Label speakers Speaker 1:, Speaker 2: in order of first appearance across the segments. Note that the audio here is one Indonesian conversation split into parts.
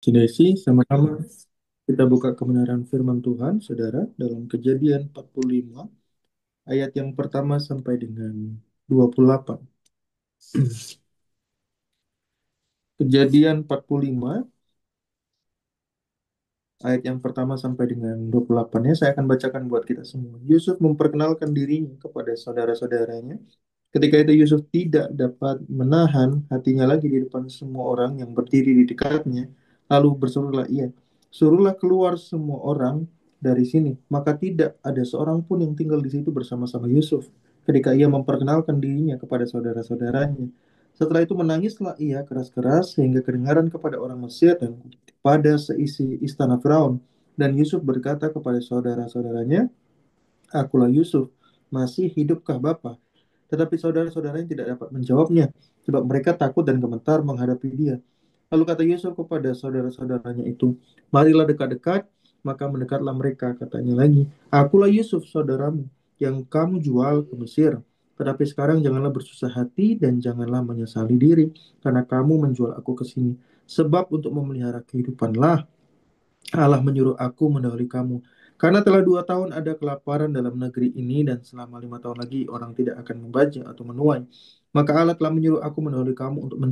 Speaker 1: Cinesi, sama-sama kita buka kebenaran firman Tuhan, saudara, dalam Kejadian 45, ayat yang pertama sampai dengan 28. Kejadian 45, ayat yang pertama sampai dengan 28 ya, saya akan bacakan buat kita semua. Yusuf memperkenalkan dirinya kepada saudara-saudaranya. Ketika itu Yusuf tidak dapat menahan hatinya lagi di depan semua orang yang berdiri di dekatnya. Lalu berserulah ia, suruhlah keluar semua orang dari sini. Maka tidak ada seorang pun yang tinggal di situ bersama-sama Yusuf. Ketika ia memperkenalkan dirinya kepada saudara-saudaranya. Setelah itu menangislah ia keras-keras sehingga kedengaran kepada orang Mesir dan pada seisi istana Firaun. Dan Yusuf berkata kepada saudara-saudaranya, akulah Yusuf, masih hidupkah Bapa? Tetapi saudara-saudaranya tidak dapat menjawabnya, sebab mereka takut dan gemetar menghadapi dia. Lalu kata Yusuf kepada saudara-saudaranya itu, marilah dekat-dekat, maka mendekatlah mereka, katanya lagi, akulah Yusuf, saudaramu, yang kamu jual ke Mesir. Tetapi sekarang janganlah bersusah hati dan janganlah menyesali diri, karena kamu menjual aku ke sini. Sebab untuk memelihara kehidupanlah Allah menyuruh aku mendahului kamu. Karena telah 2 tahun ada kelaparan dalam negeri ini dan selama 5 tahun lagi orang tidak akan membajak atau menuai. Maka Allah telah menyuruh aku mendahului kamu untuk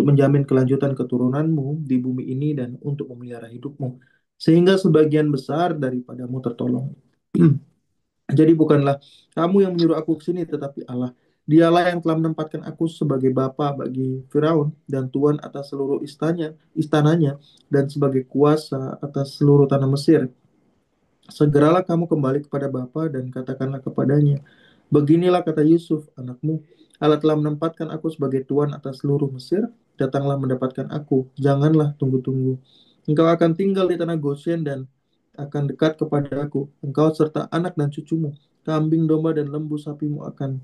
Speaker 1: menjamin kelanjutan keturunanmu di bumi ini dan untuk memelihara hidupmu. Sehingga sebagian besar daripadamu tertolong. Jadi bukanlah kamu yang menyuruh aku ke sini, tetapi Allah. Dialah yang telah menempatkan aku sebagai bapa bagi Firaun dan tuan atas seluruh istananya, dan sebagai kuasa atas seluruh tanah Mesir. Segeralah kamu kembali kepada bapa dan katakanlah kepadanya, beginilah kata Yusuf, anakmu, Allah telah menempatkan aku sebagai tuan atas seluruh Mesir, datanglah mendapatkan aku, janganlah tunggu-tunggu. Engkau akan tinggal di tanah Goshen dan akan dekat kepada aku, engkau serta anak dan cucumu, kambing domba dan lembu sapimu akan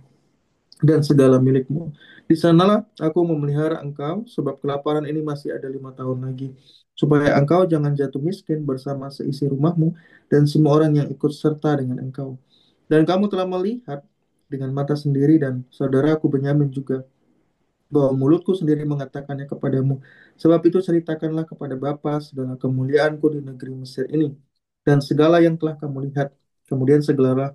Speaker 1: dan segala milikmu. Di sanalah aku memelihara engkau, sebab kelaparan ini masih ada 5 tahun lagi, supaya engkau jangan jatuh miskin bersama seisi rumahmu dan semua orang yang ikut serta dengan engkau. Dan kamu telah melihat dengan mata sendiri dan saudaraku Benyamin juga, bahwa mulutku sendiri mengatakannya kepadamu. Sebab itu ceritakanlah kepada Bapa segala kemuliaanku di negeri Mesir ini, dan segala yang telah kamu lihat. Kemudian segala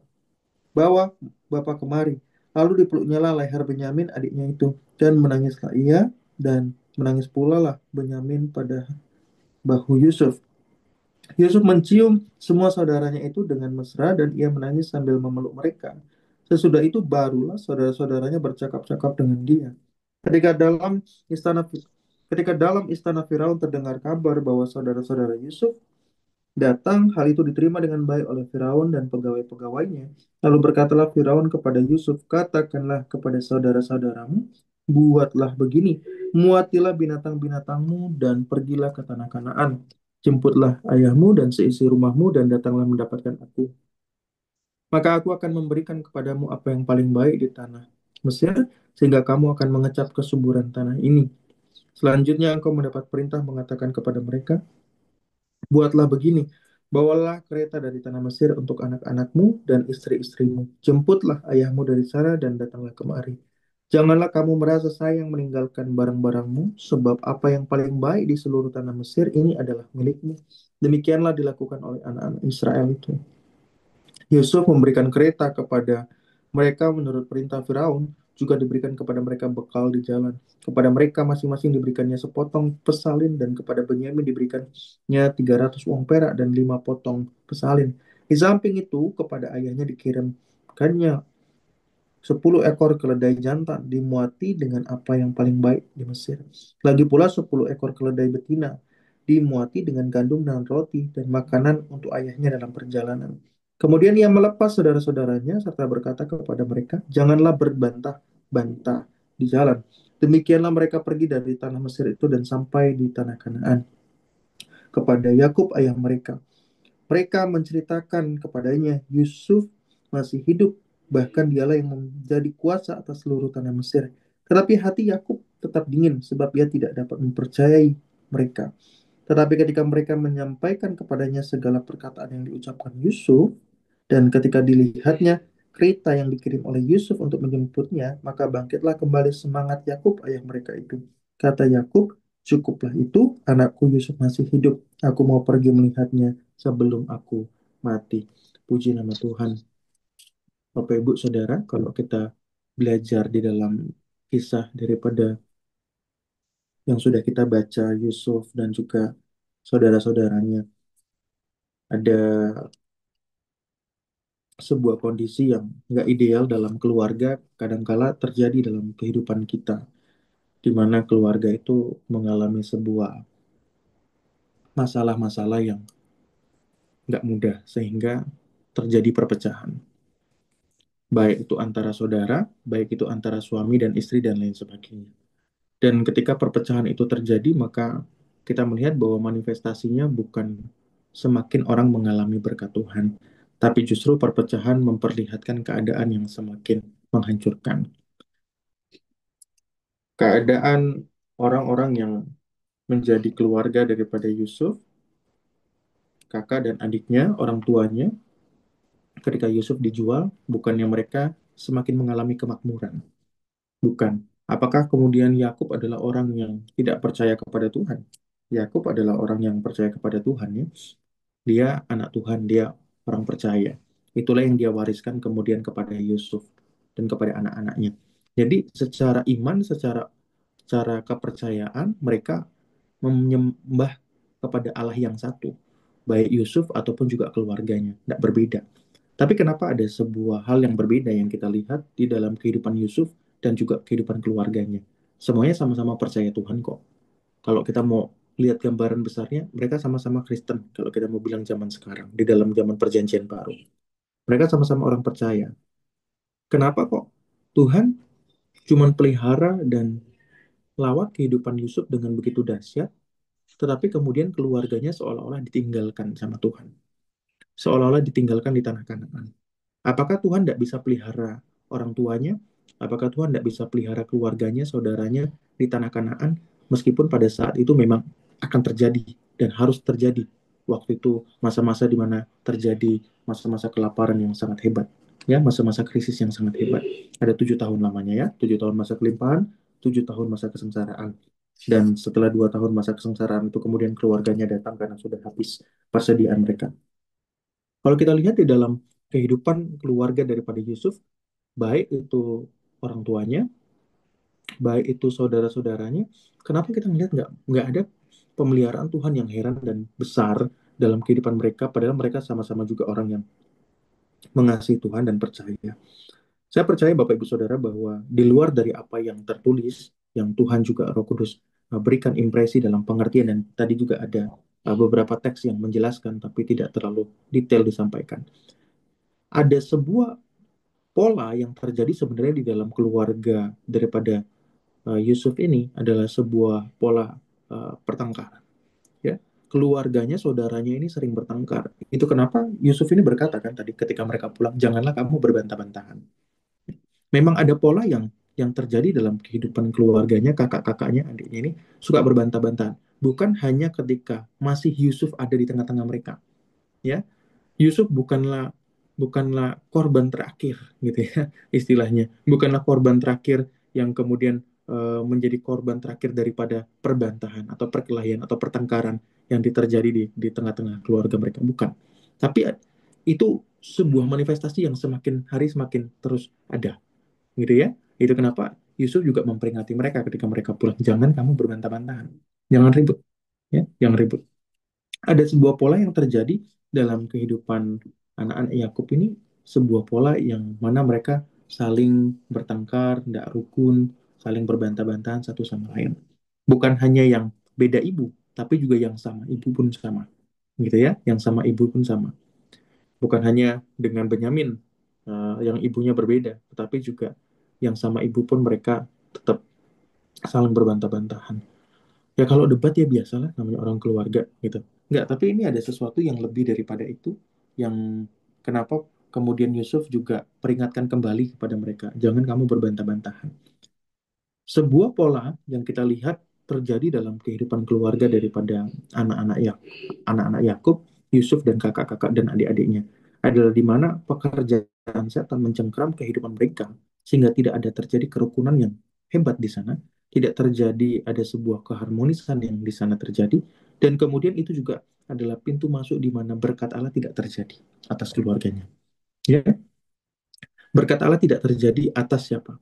Speaker 1: bawa Bapa kemari. Lalu dipeluknya lah leher Benyamin adiknya itu, dan menangislah ia, dan menangis pula lah Benyamin pada bahu Yusuf. Yusuf mencium semua saudaranya itu dengan mesra dan ia menangis sambil memeluk mereka. Sesudah itu barulah saudara-saudaranya bercakap-cakap dengan dia. Ketika dalam istana ketika dalam istana Firaun terdengar kabar bahwa saudara-saudara Yusuf datang, hal itu diterima dengan baik oleh Firaun dan pegawai-pegawainya. Lalu berkatalah Firaun kepada Yusuf, katakanlah kepada saudara-saudaramu, buatlah begini, muatilah binatang-binatangmu dan pergilah ke tanah Kanaan. Jemputlah ayahmu dan seisi rumahmu dan datanglah mendapatkan aku. Maka aku akan memberikan kepadamu apa yang paling baik di tanah Mesir, sehingga kamu akan mengecap kesuburan tanah ini. Selanjutnya engkau mendapat perintah mengatakan kepada mereka, buatlah begini, bawalah kereta dari tanah Mesir untuk anak-anakmu dan istri-istrimu. Jemputlah ayahmu dari sana dan datanglah kemari. Janganlah kamu merasa sayang meninggalkan barang-barangmu, sebab apa yang paling baik di seluruh tanah Mesir ini adalah milikmu. Demikianlah dilakukan oleh anak-anak Israel itu. Yusuf memberikan kereta kepada mereka menurut perintah Firaun, juga diberikan kepada mereka bekal di jalan. Kepada mereka masing-masing diberikannya sepotong pesalin dan kepada Benyamin diberikannya 300 uang perak dan 5 potong pesalin. Di samping itu kepada ayahnya dikirimkannya 10 ekor keledai jantan dimuati dengan apa yang paling baik di Mesir. Lagi pula 10 ekor keledai betina dimuati dengan gandum dan roti dan makanan untuk ayahnya dalam perjalanan. Kemudian ia melepas saudara-saudaranya serta berkata kepada mereka, janganlah berbantah-bantah di jalan. Demikianlah mereka pergi dari tanah Mesir itu dan sampai di tanah Kanaan kepada Yakub ayah mereka. Mereka menceritakan kepadanya, Yusuf masih hidup, bahkan dialah yang menjadi kuasa atas seluruh tanah Mesir. Tetapi hati Yakub tetap dingin, sebab ia tidak dapat mempercayai mereka. Tetapi ketika mereka menyampaikan kepadanya segala perkataan yang diucapkan Yusuf, dan ketika dilihatnya kereta yang dikirim oleh Yusuf untuk menjemputnya, maka bangkitlah kembali semangat Yakub ayah mereka itu. Kata Yakub, Cukuplah itu, anakku Yusuf masih hidup. Aku mau pergi melihatnya sebelum aku mati. Puji nama Tuhan. Bapak, Ibu, Saudara, kalau kita belajar di dalam kisah daripada yang sudah kita baca, Yusuf dan juga saudara-saudaranya, ada sebuah kondisi yang nggak ideal dalam keluarga, kadangkala terjadi dalam kehidupan kita, di mana keluarga itu mengalami sebuah masalah-masalah yang nggak mudah, sehingga terjadi perpecahan. Baik itu antara saudara, baik itu antara suami dan istri, dan lain sebagainya. Dan ketika perpecahan itu terjadi, maka kita melihat bahwa manifestasinya bukan semakin orang mengalami berkat Tuhan, tapi justru perpecahan memperlihatkan keadaan yang semakin menghancurkan. Keadaan orang-orang yang menjadi keluarga daripada Yusuf, kakak dan adiknya, orang tuanya, ketika Yusuf dijual, bukannya mereka semakin mengalami kemakmuran. Bukan. Apakah kemudian Yakub adalah orang yang tidak percaya kepada Tuhan? Yakub adalah orang yang percaya kepada Tuhan, ya. Dia anak Tuhan, dia orang percaya. Itulah yang dia wariskan kemudian kepada Yusuf dan kepada anak-anaknya. Jadi secara iman, secara kepercayaan, mereka menyembah kepada Allah yang satu, baik Yusuf ataupun juga keluarganya, tidak berbeda. Tapi kenapa ada sebuah hal yang berbeda yang kita lihat di dalam kehidupan Yusuf dan juga kehidupan keluarganya? Semuanya sama-sama percaya Tuhan kok. Kalau kita mau lihat gambaran besarnya, mereka sama-sama Kristen. Kalau kita mau bilang zaman sekarang, di dalam zaman perjanjian baru. Mereka sama-sama orang percaya. Kenapa kok Tuhan cuman pelihara dan lawat kehidupan Yusuf dengan begitu dahsyat, tetapi kemudian keluarganya seolah-olah ditinggalkan sama Tuhan. Seolah-olah ditinggalkan di tanah Kanaan. Apakah Tuhan tidak bisa pelihara orang tuanya? Apakah Tuhan tidak bisa pelihara keluarganya, saudaranya di tanah Kanaan? Meskipun pada saat itu memang akan terjadi dan harus terjadi. Waktu itu masa-masa di mana terjadi masa-masa kelaparan yang sangat hebat. Ya, masa-masa krisis yang sangat hebat. Ada 7 tahun lamanya, ya. 7 tahun masa kelimpahan, 7 tahun masa kesengsaraan. Dan setelah 2 tahun masa kesengsaraan itu kemudian keluarganya datang karena sudah habis persediaan mereka. Kalau kita lihat di dalam kehidupan keluarga daripada Yusuf, baik itu orang tuanya, baik itu saudara-saudaranya, kenapa kita melihat nggak ada pemeliharaan Tuhan yang heran dan besar dalam kehidupan mereka, padahal mereka sama-sama juga orang yang mengasihi Tuhan dan percaya. Saya percaya Bapak Ibu Saudara bahwa di luar dari apa yang tertulis, yang Tuhan juga Roh Kudus berikan impresi dalam pengertian, dan tadi juga ada beberapa teks yang menjelaskan tapi tidak terlalu detail disampaikan. Ada sebuah pola yang terjadi sebenarnya di dalam keluarga daripada Yusuf ini adalah sebuah pola pertengkaran. Ya, keluarganya, saudaranya ini sering bertengkar. Itu kenapa Yusuf ini berkata kan tadi ketika mereka pulang, janganlah kamu berbantah-bantahan. Memang ada pola yang terjadi dalam kehidupan keluarganya, kakak-kakaknya, adiknya ini suka berbantah-bantahan. Bukan hanya ketika masih Yusuf ada di tengah-tengah mereka, ya. Yusuf bukanlah korban terakhir gitu ya, istilahnya. Bukanlah korban terakhir yang kemudian menjadi korban terakhir daripada perbantahan atau perkelahian atau pertengkaran yang terjadi di tengah-tengah keluarga mereka. Bukan. Tapi itu sebuah manifestasi yang semakin hari semakin terus ada gitu ya. Itu kenapa Yusuf juga memperingati mereka ketika mereka pulang. Jangan kamu berbantah-bantahan. Jangan ribut. Ya, jangan ribut. Ada sebuah pola yang terjadi dalam kehidupan anak-anak Yakub ini, sebuah pola yang mana mereka saling bertengkar, tidak rukun, saling berbantah-bantahan satu sama lain. Bukan hanya yang beda ibu, tapi juga yang sama ibu pun sama, gitu ya, yang sama ibu pun sama. Bukan hanya dengan Benyamin yang ibunya berbeda, tetapi juga yang sama ibu pun mereka tetap saling berbantah-bantahan. Ya kalau debat ya biasalah namanya orang keluarga gitu. Enggak, tapi ini ada sesuatu yang lebih daripada itu, yang kenapa kemudian Yusuf juga peringatkan kembali kepada mereka, jangan kamu berbantah-bantahan. Sebuah pola yang kita lihat terjadi dalam kehidupan keluarga daripada anak-anak anak-anak Yakub, Yusuf dan kakak-kakak dan adik-adiknya adalah di mana pekerjaan setan mencengkeram kehidupan mereka sehingga tidak ada terjadi kerukunan yang hebat di sana, tidak terjadi ada sebuah keharmonisan yang di sana terjadi, dan kemudian itu juga adalah pintu masuk di mana berkat Allah tidak terjadi atas keluarganya. Ya, berkat Allah tidak terjadi atas siapa?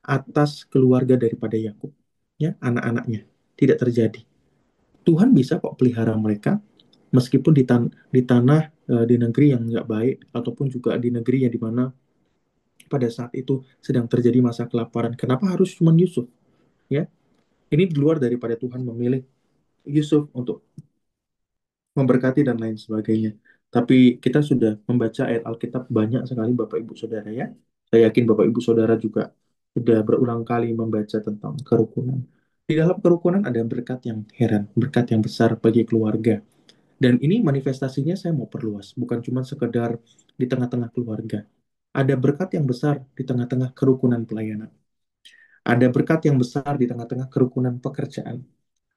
Speaker 1: Atas keluarga daripada Yakub, ya, anak-anaknya. Tidak terjadi. Tuhan bisa kok pelihara mereka meskipun di tanah, di negeri yang nggak baik, ataupun juga di negeri yang dimana pada saat itu sedang terjadi masa kelaparan. Kenapa harus cuma Yusuf? Ya, ini di luar daripada Tuhan memilih Yusuf untuk memberkati dan lain sebagainya. Tapi kita sudah membaca ayat Alkitab banyak sekali Bapak Ibu Saudara, ya. Saya yakin Bapak Ibu Saudara juga sudah berulang kali membaca tentang kerukunan. Di dalam kerukunan ada berkat yang heran, berkat yang besar bagi keluarga. Dan ini manifestasinya saya mau perluas, bukan cuma sekedar di tengah-tengah keluarga. Ada berkat yang besar di tengah-tengah kerukunan pelayanan. Ada berkat yang besar di tengah-tengah kerukunan pekerjaan.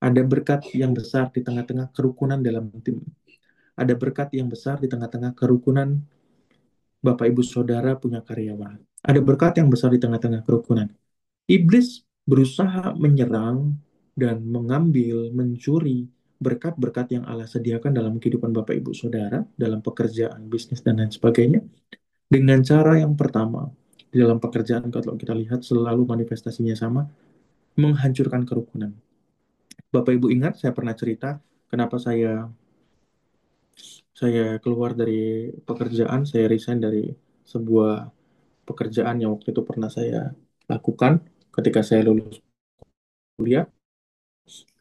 Speaker 1: Ada berkat yang besar di tengah-tengah kerukunan dalam tim. Ada berkat yang besar di tengah-tengah kerukunan Bapak Ibu Saudara punya karyawan. Ada berkat yang besar di tengah-tengah kerukunan. Iblis berusaha menyerang dan mengambil, mencuri berkat-berkat yang Allah sediakan dalam kehidupan Bapak Ibu Saudara, dalam pekerjaan, bisnis, dan lain sebagainya, dengan cara yang pertama. Di dalam pekerjaan, kalau kita lihat, selalu manifestasinya sama, menghancurkan kerukunan. Bapak Ibu ingat, saya pernah cerita kenapa saya keluar dari pekerjaan, saya resign dari sebuah pekerjaan yang waktu itu pernah saya lakukan ketika saya lulus kuliah.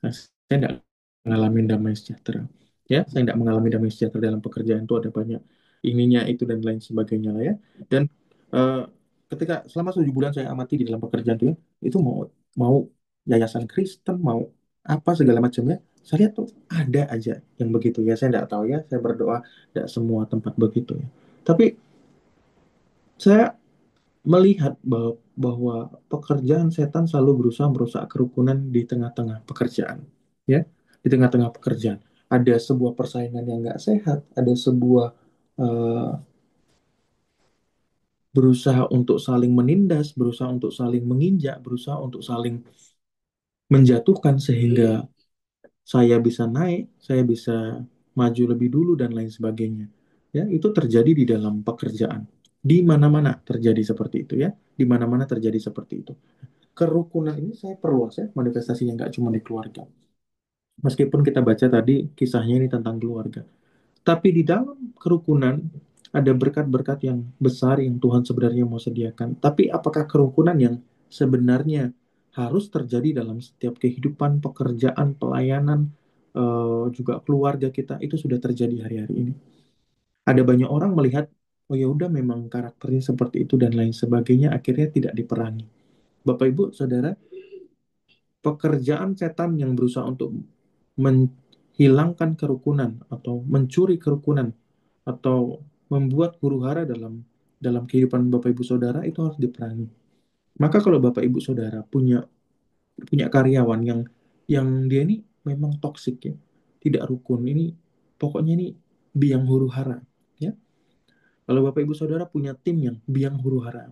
Speaker 1: Nah, saya tidak mengalami damai sejahtera. Ya, saya tidak mengalami damai sejahtera dalam pekerjaan itu, ada banyak ininya itu dan lain sebagainya lah, ya. Dan eh, ketika selama 7 bulan saya amati di dalam pekerjaan itu mau mau yayasan Kristen, mau apa segala macamnya, saya lihat tuh ada aja yang begitu, ya. Saya tidak tahu, ya. Saya berdoa tidak semua tempat begitu, ya. Tapi saya melihat bahwa pekerjaan setan selalu berusaha merusak kerukunan di tengah-tengah pekerjaan, ya. Di tengah-tengah pekerjaan ada sebuah persaingan yang nggak sehat, ada sebuah eh, berusaha untuk saling menindas, berusaha untuk saling menginjak, berusaha untuk saling menjatuhkan sehingga saya bisa naik, saya bisa maju lebih dulu dan lain sebagainya. Ya, itu terjadi di dalam pekerjaan. Di mana-mana terjadi seperti itu, ya. Di mana-mana terjadi seperti itu. Kerukunan ini saya perluas, ya, manifestasinya nggak cuma di keluarga. Meskipun kita baca tadi kisahnya ini tentang keluarga. Tapi di dalam kerukunan ada berkat-berkat yang besar yang Tuhan sebenarnya mau sediakan. Tapi apakah kerukunan yang sebenarnya harus terjadi dalam setiap kehidupan, pekerjaan, pelayanan, juga keluarga kita itu sudah terjadi hari-hari ini? Ada banyak orang melihat, oh ya udah memang karakternya seperti itu dan lain sebagainya, akhirnya tidak diperangi. Bapak Ibu, Saudara, pekerjaan setan yang berusaha untuk menghilangkan kerukunan atau mencuri kerukunan atau membuat huru-hara dalam dalam kehidupan Bapak Ibu Saudara itu harus diperangi. Maka kalau Bapak Ibu Saudara punya punya karyawan yang dia ini memang toksik, ya, tidak rukun, ini pokoknya ini biang huru-hara, ya. Kalau Bapak Ibu Saudara punya tim yang biang huru-hara,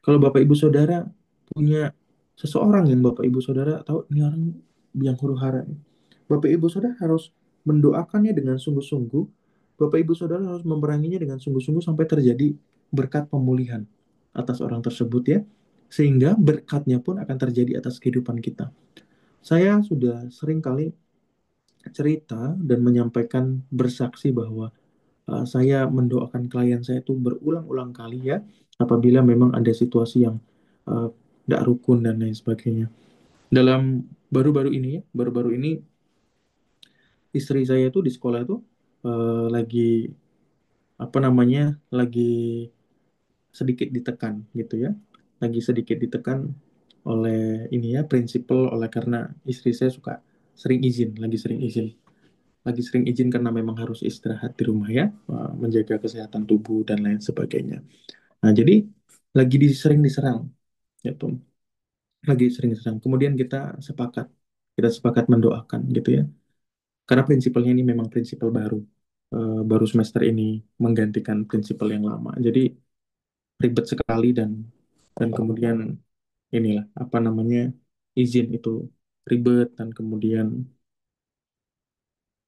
Speaker 1: kalau Bapak Ibu Saudara punya seseorang yang Bapak Ibu Saudara tahu ini orang biang huru-hara, Bapak Ibu Saudara harus mendoakannya dengan sungguh-sungguh. Bapak Ibu Saudara harus memeranginya dengan sungguh-sungguh sampai terjadi berkat pemulihan atas orang tersebut, ya. Sehingga berkatnya pun akan terjadi atas kehidupan kita. Saya sudah sering kali cerita dan menyampaikan bersaksi bahwa saya mendoakan klien saya itu berulang-ulang kali, ya, apabila memang ada situasi yang uh, tidak rukun dan lain sebagainya. Dalam baru-baru ini, ya, baru-baru ini istri saya tuh di sekolah tuh lagi apa namanya, lagi sedikit ditekan gitu, ya, lagi sedikit ditekan oleh ini, ya, prinsipal, oleh karena istri saya suka sering izin, lagi sering izin karena memang harus istirahat di rumah, ya, menjaga kesehatan tubuh dan lain sebagainya. Nah, jadi lagi sering diserang, gitu, lagi sering diserang. Kemudian kita sepakat mendoakan, gitu, ya. Karena prinsipalnya ini memang prinsipal baru. Baru semester ini menggantikan prinsipal yang lama. Jadi ribet sekali dan kemudian inilah apa namanya. izin itu ribet dan kemudian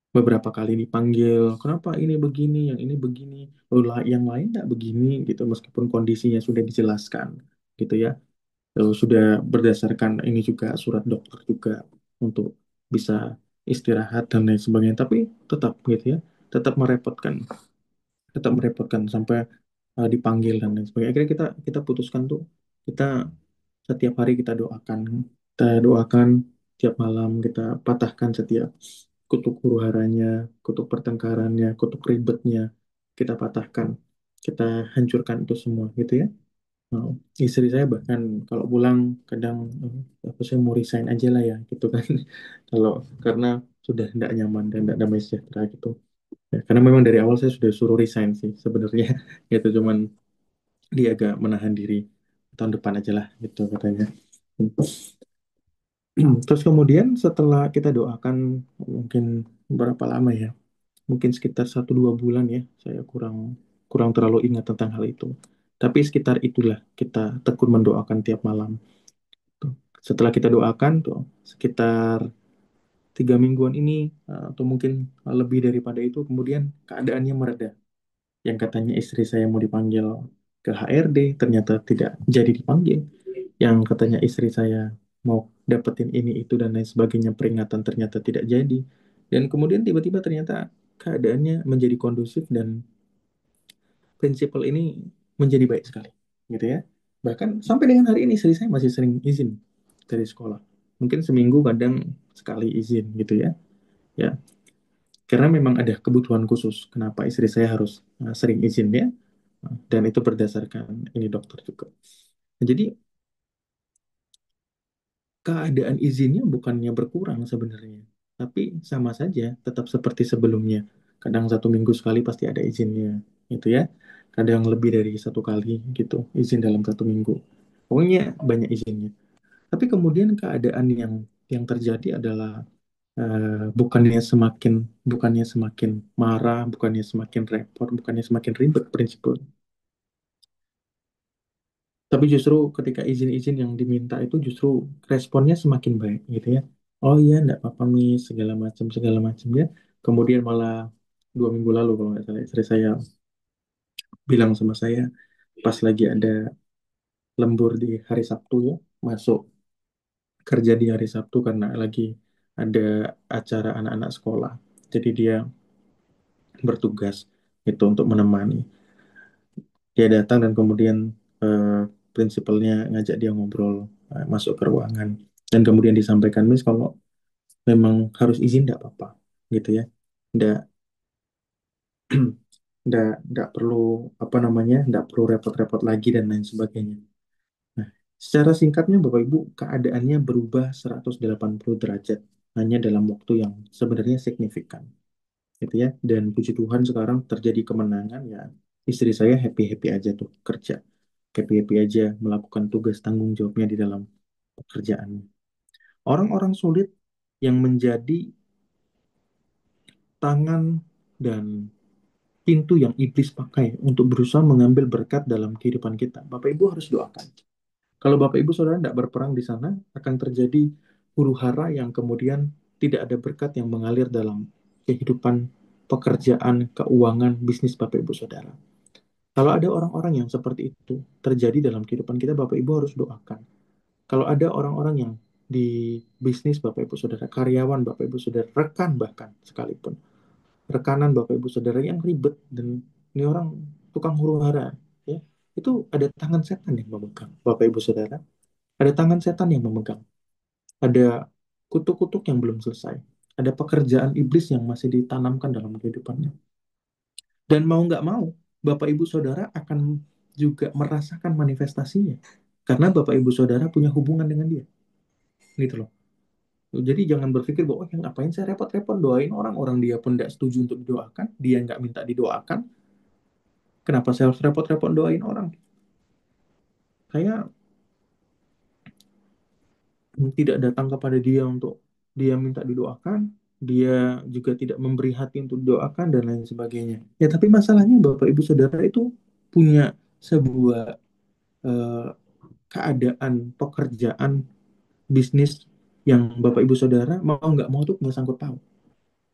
Speaker 1: beberapa kali dipanggil, kenapa ini begini, yang ini begini, yang lain tidak begini gitu, meskipun kondisinya sudah dijelaskan gitu ya. Lalu sudah berdasarkan ini juga surat dokter juga untuk bisa istirahat dan lain sebagainya, tapi tetap gitu ya, tetap merepotkan, tetap merepotkan sampai dipanggil dan lain sebagainya. Akhirnya kita putuskan tuh, kita setiap hari kita doakan tiap malam, kita patahkan setiap kutuk huru haranya, kutuk pertengkarannya, kutuk ribetnya, kita patahkan, kita hancurkan itu semua gitu ya. Oh, istri saya bahkan kalau pulang kadang aku saya mau resign aja lah ya gitu kan. Kalau karena sudah tidak nyaman dan tidak damai sejahtera gitu. Ya, karena memang dari awal saya sudah suruh resign sih sebenarnya gitu, cuman dia agak menahan diri, tahun depan aja lah gitu katanya. Terus kemudian setelah kita doakan mungkin berapa lama ya? Mungkin sekitar 1-2 bulan ya. Saya kurang kurang terlalu ingat tentang hal itu. Tapi sekitar itulah kita tekun mendoakan tiap malam. Tuh. Setelah kita doakan tuh sekitar 3 mingguan ini atau mungkin lebih daripada itu, kemudian keadaannya mereda. Yang katanya istri saya mau dipanggil ke HRD ternyata tidak jadi dipanggil. Yang katanya istri saya mau dapetin ini itu dan lain sebagainya peringatan ternyata tidak jadi. Dan kemudian tiba-tiba ternyata keadaannya menjadi kondusif dan prinsipal ini menjadi baik sekali gitu ya. Bahkan sampai dengan hari ini istri saya masih sering izin dari sekolah, mungkin seminggu kadang sekali izin gitu ya. Ya, karena memang ada kebutuhan khusus kenapa istri saya harus sering izin ya. Dan itu berdasarkan ini dokter juga. Nah, jadi keadaan izinnya bukannya berkurang sebenarnya, tapi sama saja, tetap seperti sebelumnya. Kadang 1 minggu sekali pasti ada izinnya, gitu ya. Kadang lebih dari 1 kali gitu, izin dalam 1 minggu. Pokoknya banyak izinnya. Tapi kemudian keadaan yang terjadi adalah bukannya semakin marah, bukannya semakin repot, bukannya semakin ribet prinsipnya. Tapi justru ketika izin-izin yang diminta itu justru responnya semakin baik gitu ya. Oh iya, enggak apa-apa nih segala macam ya. Kemudian malah 2 minggu lalu kalau nggak salah istri saya bilang sama saya pas lagi ada lembur di hari Sabtu ya, masuk kerja di hari Sabtu karena lagi ada acara anak-anak sekolah. Jadi dia bertugas itu untuk menemani. Dia datang dan kemudian eh, prinsipalnya ngajak dia ngobrol, masuk ke ruangan dan kemudian disampaikan, Miss, kalau memang harus izin tidak apa-apa gitu ya, tidak tidak perlu apa namanya, tidak perlu repot-repot lagi dan lain sebagainya. Nah, secara singkatnya Bapak Ibu, keadaannya berubah 180 derajat hanya dalam waktu yang sebenarnya signifikan gitu ya. Dan puji Tuhan sekarang terjadi kemenangan ya. Istri saya happy-happy aja tuh kerja, happy-happy aja melakukan tugas tanggung jawabnya di dalam pekerjaan. Orang-orang sulit yang menjadi tangan dan pintu yang iblis pakai untuk berusaha mengambil berkat dalam kehidupan kita, Bapak Ibu harus doakan. Kalau Bapak Ibu Saudara tidak berperang di sana, akan terjadi huru hara yang kemudian tidak ada berkat yang mengalir dalam kehidupan pekerjaan, keuangan, bisnis Bapak Ibu Saudara. Kalau ada orang-orang yang seperti itu terjadi dalam kehidupan kita, Bapak Ibu harus doakan. Kalau ada orang-orang yang di bisnis Bapak Ibu Saudara, karyawan Bapak Ibu Saudara, rekan bahkan sekalipun, rekanan Bapak Ibu Saudara yang ribet dan ini orang tukang huru hara, ya, itu ada tangan setan yang memegang Bapak Ibu Saudara, ada tangan setan yang memegang, ada kutuk-kutuk yang belum selesai, ada pekerjaan iblis yang masih ditanamkan dalam kehidupannya. Dan mau nggak mau, Bapak Ibu Saudara akan juga merasakan manifestasinya. Karena Bapak Ibu Saudara punya hubungan dengan dia. Gitu loh. Jadi jangan berpikir bahwa, oh, yang ngapain saya repot-repot doain orang, orang dia pun tidak setuju untuk didoakan, dia nggak minta didoakan, kenapa saya harus repot-repot doain orang? Saya tidak datang kepada dia untuk dia minta didoakan, dia juga tidak memberi hati untuk didoakan, dan lain sebagainya. Ya, tapi masalahnya Bapak Ibu Saudara itu punya sebuah eh, keadaan pekerjaan bisnis yang Bapak Ibu Saudara mau nggak mau tuh punya sangkut paut,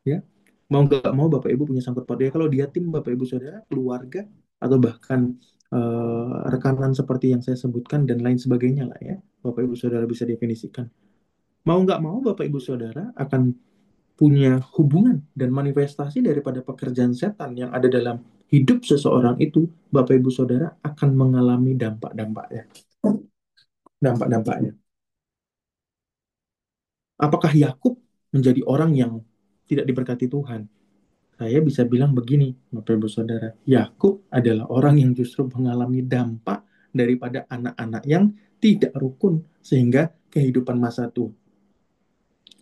Speaker 1: ya. Mau nggak mau Bapak Ibu punya sangkut paut. Ya kalau dia tim Bapak Ibu Saudara, keluarga, atau bahkan rekanan seperti yang saya sebutkan dan lain sebagainya lah ya. Bapak Ibu Saudara bisa definisikan. Mau nggak mau Bapak Ibu Saudara akan punya hubungan dan manifestasi daripada pekerjaan setan yang ada dalam hidup seseorang itu, Bapak Ibu Saudara akan mengalami dampak-dampaknya. Dampak-dampaknya. Apakah Yakub menjadi orang yang tidak diberkati Tuhan? Saya bisa bilang begini, Bapak Ibu Saudara. Yakub adalah orang yang justru mengalami dampak daripada anak-anak yang tidak rukun sehingga kehidupan masa tua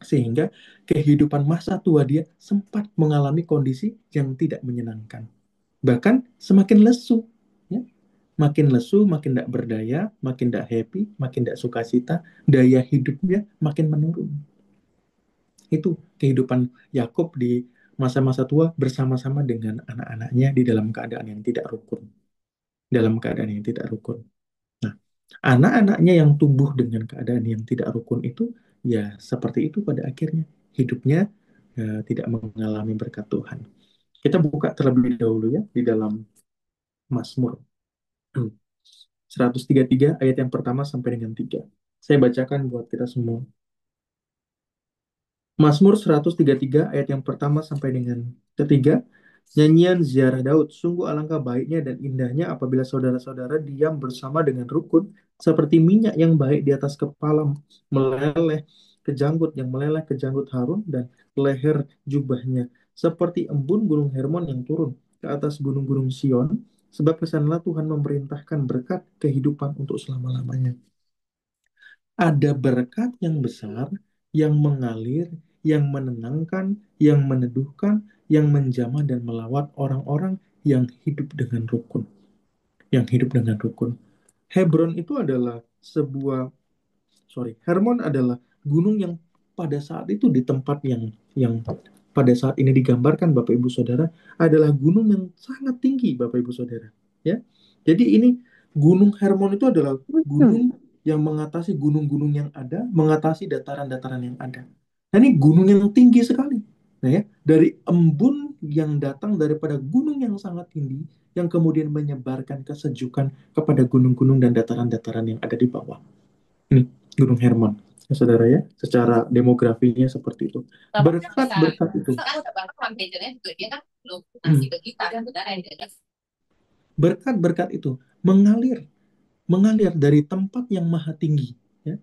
Speaker 1: sehingga kehidupan masa tua dia sempat mengalami kondisi yang tidak menyenangkan. Bahkan semakin lesu, ya. Makin lesu, makin tidak berdaya, makin tidak happy, makin tidak sukacita, daya hidupnya makin menurun. Itu kehidupan Yakub di masa-masa tua bersama-sama dengan anak-anaknya di dalam keadaan yang tidak rukun. Dalam keadaan yang tidak rukun. Nah, anak-anaknya yang tumbuh dengan keadaan yang tidak rukun itu, ya seperti itu pada akhirnya. Hidupnya tidak mengalami berkat Tuhan. Kita buka terlebih dahulu ya di dalam Mazmur 133 ayat yang pertama sampai dengan 3. Saya bacakan buat kita semua. Mazmur 133 ayat yang pertama sampai dengan ketiga. Nyanyian ziarah Daud. Sungguh alangkah baiknya dan indahnya apabila saudara-saudara diam bersama dengan rukun, seperti minyak yang baik di atas kepala meleleh ke janggut, yang meleleh ke janggut Harun dan leher jubahnya. Seperti embun gunung Hermon yang turun ke atas gunung-gunung Sion, sebab kesanalah Tuhan memerintahkan berkat kehidupan untuk selama-lamanya. Ada berkat yang besar, yang mengalir, yang menenangkan, yang meneduhkan, yang menjamah dan melawat orang-orang yang hidup dengan rukun. Yang hidup dengan rukun. Hebron itu adalah Hermon adalah gunung yang pada saat itu di tempat yang pada saat ini digambarkan Bapak Ibu Saudara adalah gunung yang sangat tinggi Bapak Ibu Saudara, ya. Jadi ini Gunung Hermon itu adalah gunung yang mengatasi gunung-gunung yang ada, mengatasi dataran-dataran yang ada. Nah, ini gunung yang tinggi sekali. Nah, ya, dari embun yang datang daripada gunung yang sangat tinggi yang kemudian menyebarkan kesejukan kepada gunung-gunung dan dataran-dataran yang ada di bawah. Ini Gunung Hermon, ya, saudara ya, secara demografinya seperti itu. Berkat-berkat itu, berkat-berkat itu mengalir, mengalir dari tempat yang maha tinggi. Ya.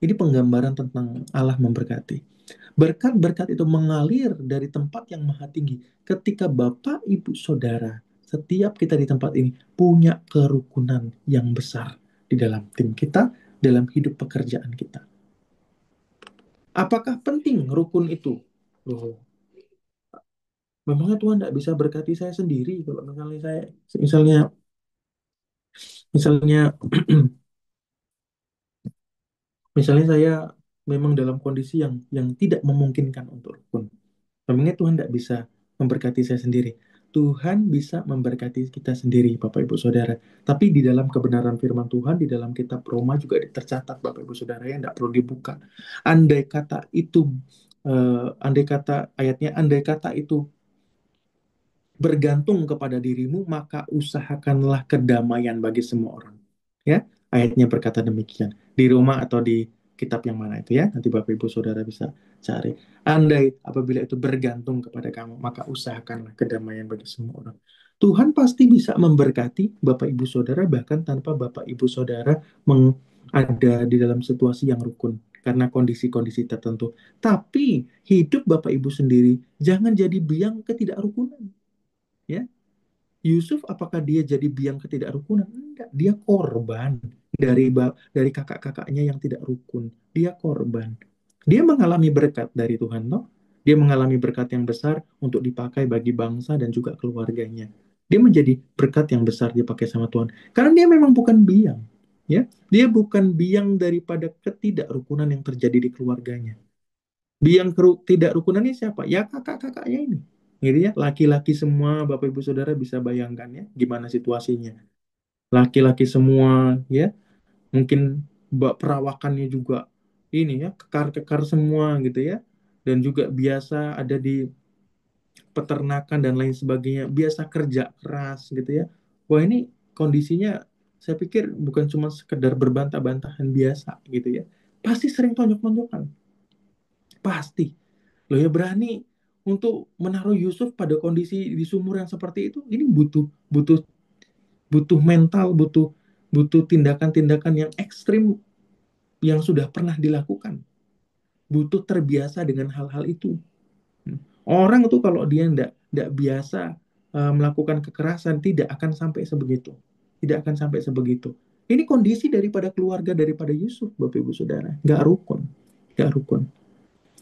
Speaker 1: Ini penggambaran tentang Allah memberkati. Berkat-berkat itu mengalir dari tempat yang maha tinggi. Ketika Bapak, Ibu, Saudara, setiap kita di tempat ini punya kerukunan yang besar di dalam tim kita, dalam hidup pekerjaan kita. Apakah penting rukun itu? Loh, memangnya Tuhan tidak bisa berkati saya sendiri kalau misalnya misalnya misalnya saya memang dalam kondisi yang tidak memungkinkan untuk rukun. Memangnya Tuhan tidak bisa memberkati saya sendiri? Tuhan bisa memberkati kita sendiri, Bapak Ibu Saudara. Tapi di dalam kebenaran firman Tuhan, di dalam kitab Roma juga tercatat, Bapak Ibu Saudara, yang tidak perlu dibuka. Andai kata itu, andai kata ayatnya, andai kata itu bergantung kepada dirimu, maka usahakanlah kedamaian bagi semua orang. Ya, ayatnya berkata demikian. Di Roma atau di kitab yang mana itu ya, nanti Bapak Ibu Saudara bisa cari. Andai apabila itu bergantung kepada kamu, maka usahakanlah kedamaian bagi semua orang. Tuhan pasti bisa memberkati Bapak Ibu Saudara bahkan tanpa Bapak Ibu Saudara ada di dalam situasi yang rukun karena kondisi-kondisi tertentu. Tapi hidup Bapak Ibu sendiri jangan jadi biang ketidakrukunan. Ya, Yusuf apakah dia jadi biang ketidakrukunan? Enggak, dia korban dari kakak-kakaknya yang tidak rukun. Dia korban. Dia mengalami berkat dari Tuhan, toh. Dia mengalami berkat yang besar untuk dipakai bagi bangsa dan juga keluarganya. Dia menjadi berkat yang besar dipakai sama Tuhan. Karena dia memang bukan biang, ya. Dia bukan biang daripada ketidakrukunan yang terjadi di keluarganya. Biang tidak rukunannya siapa? Ya kakak-kakaknya ini. Gitu ya, laki-laki semua, Bapak Ibu Saudara bisa bayangkan ya gimana situasinya. Laki-laki semua ya, mungkin perawakannya juga ini ya, kekar-kekar semua gitu ya. Dan juga biasa ada di peternakan dan lain sebagainya, biasa kerja keras gitu ya. Wah, ini kondisinya saya pikir bukan cuma sekedar berbantah-bantahan biasa gitu ya. Pasti sering tonjok-tonjokan, pasti. Loh ya, berani untuk menaruh Yusuf pada kondisi di sumur yang seperti itu, ini butuh butuh butuh mental, butuh butuh tindakan-tindakan yang ekstrim yang sudah pernah dilakukan. Butuh terbiasa dengan hal-hal itu. Orang itu kalau dia ndak biasa melakukan kekerasan tidak akan sampai sebegitu. Tidak akan sampai sebegitu. Ini kondisi daripada keluarga daripada Yusuf, Bapak Ibu Saudara. Nggak rukun. Nggak rukun.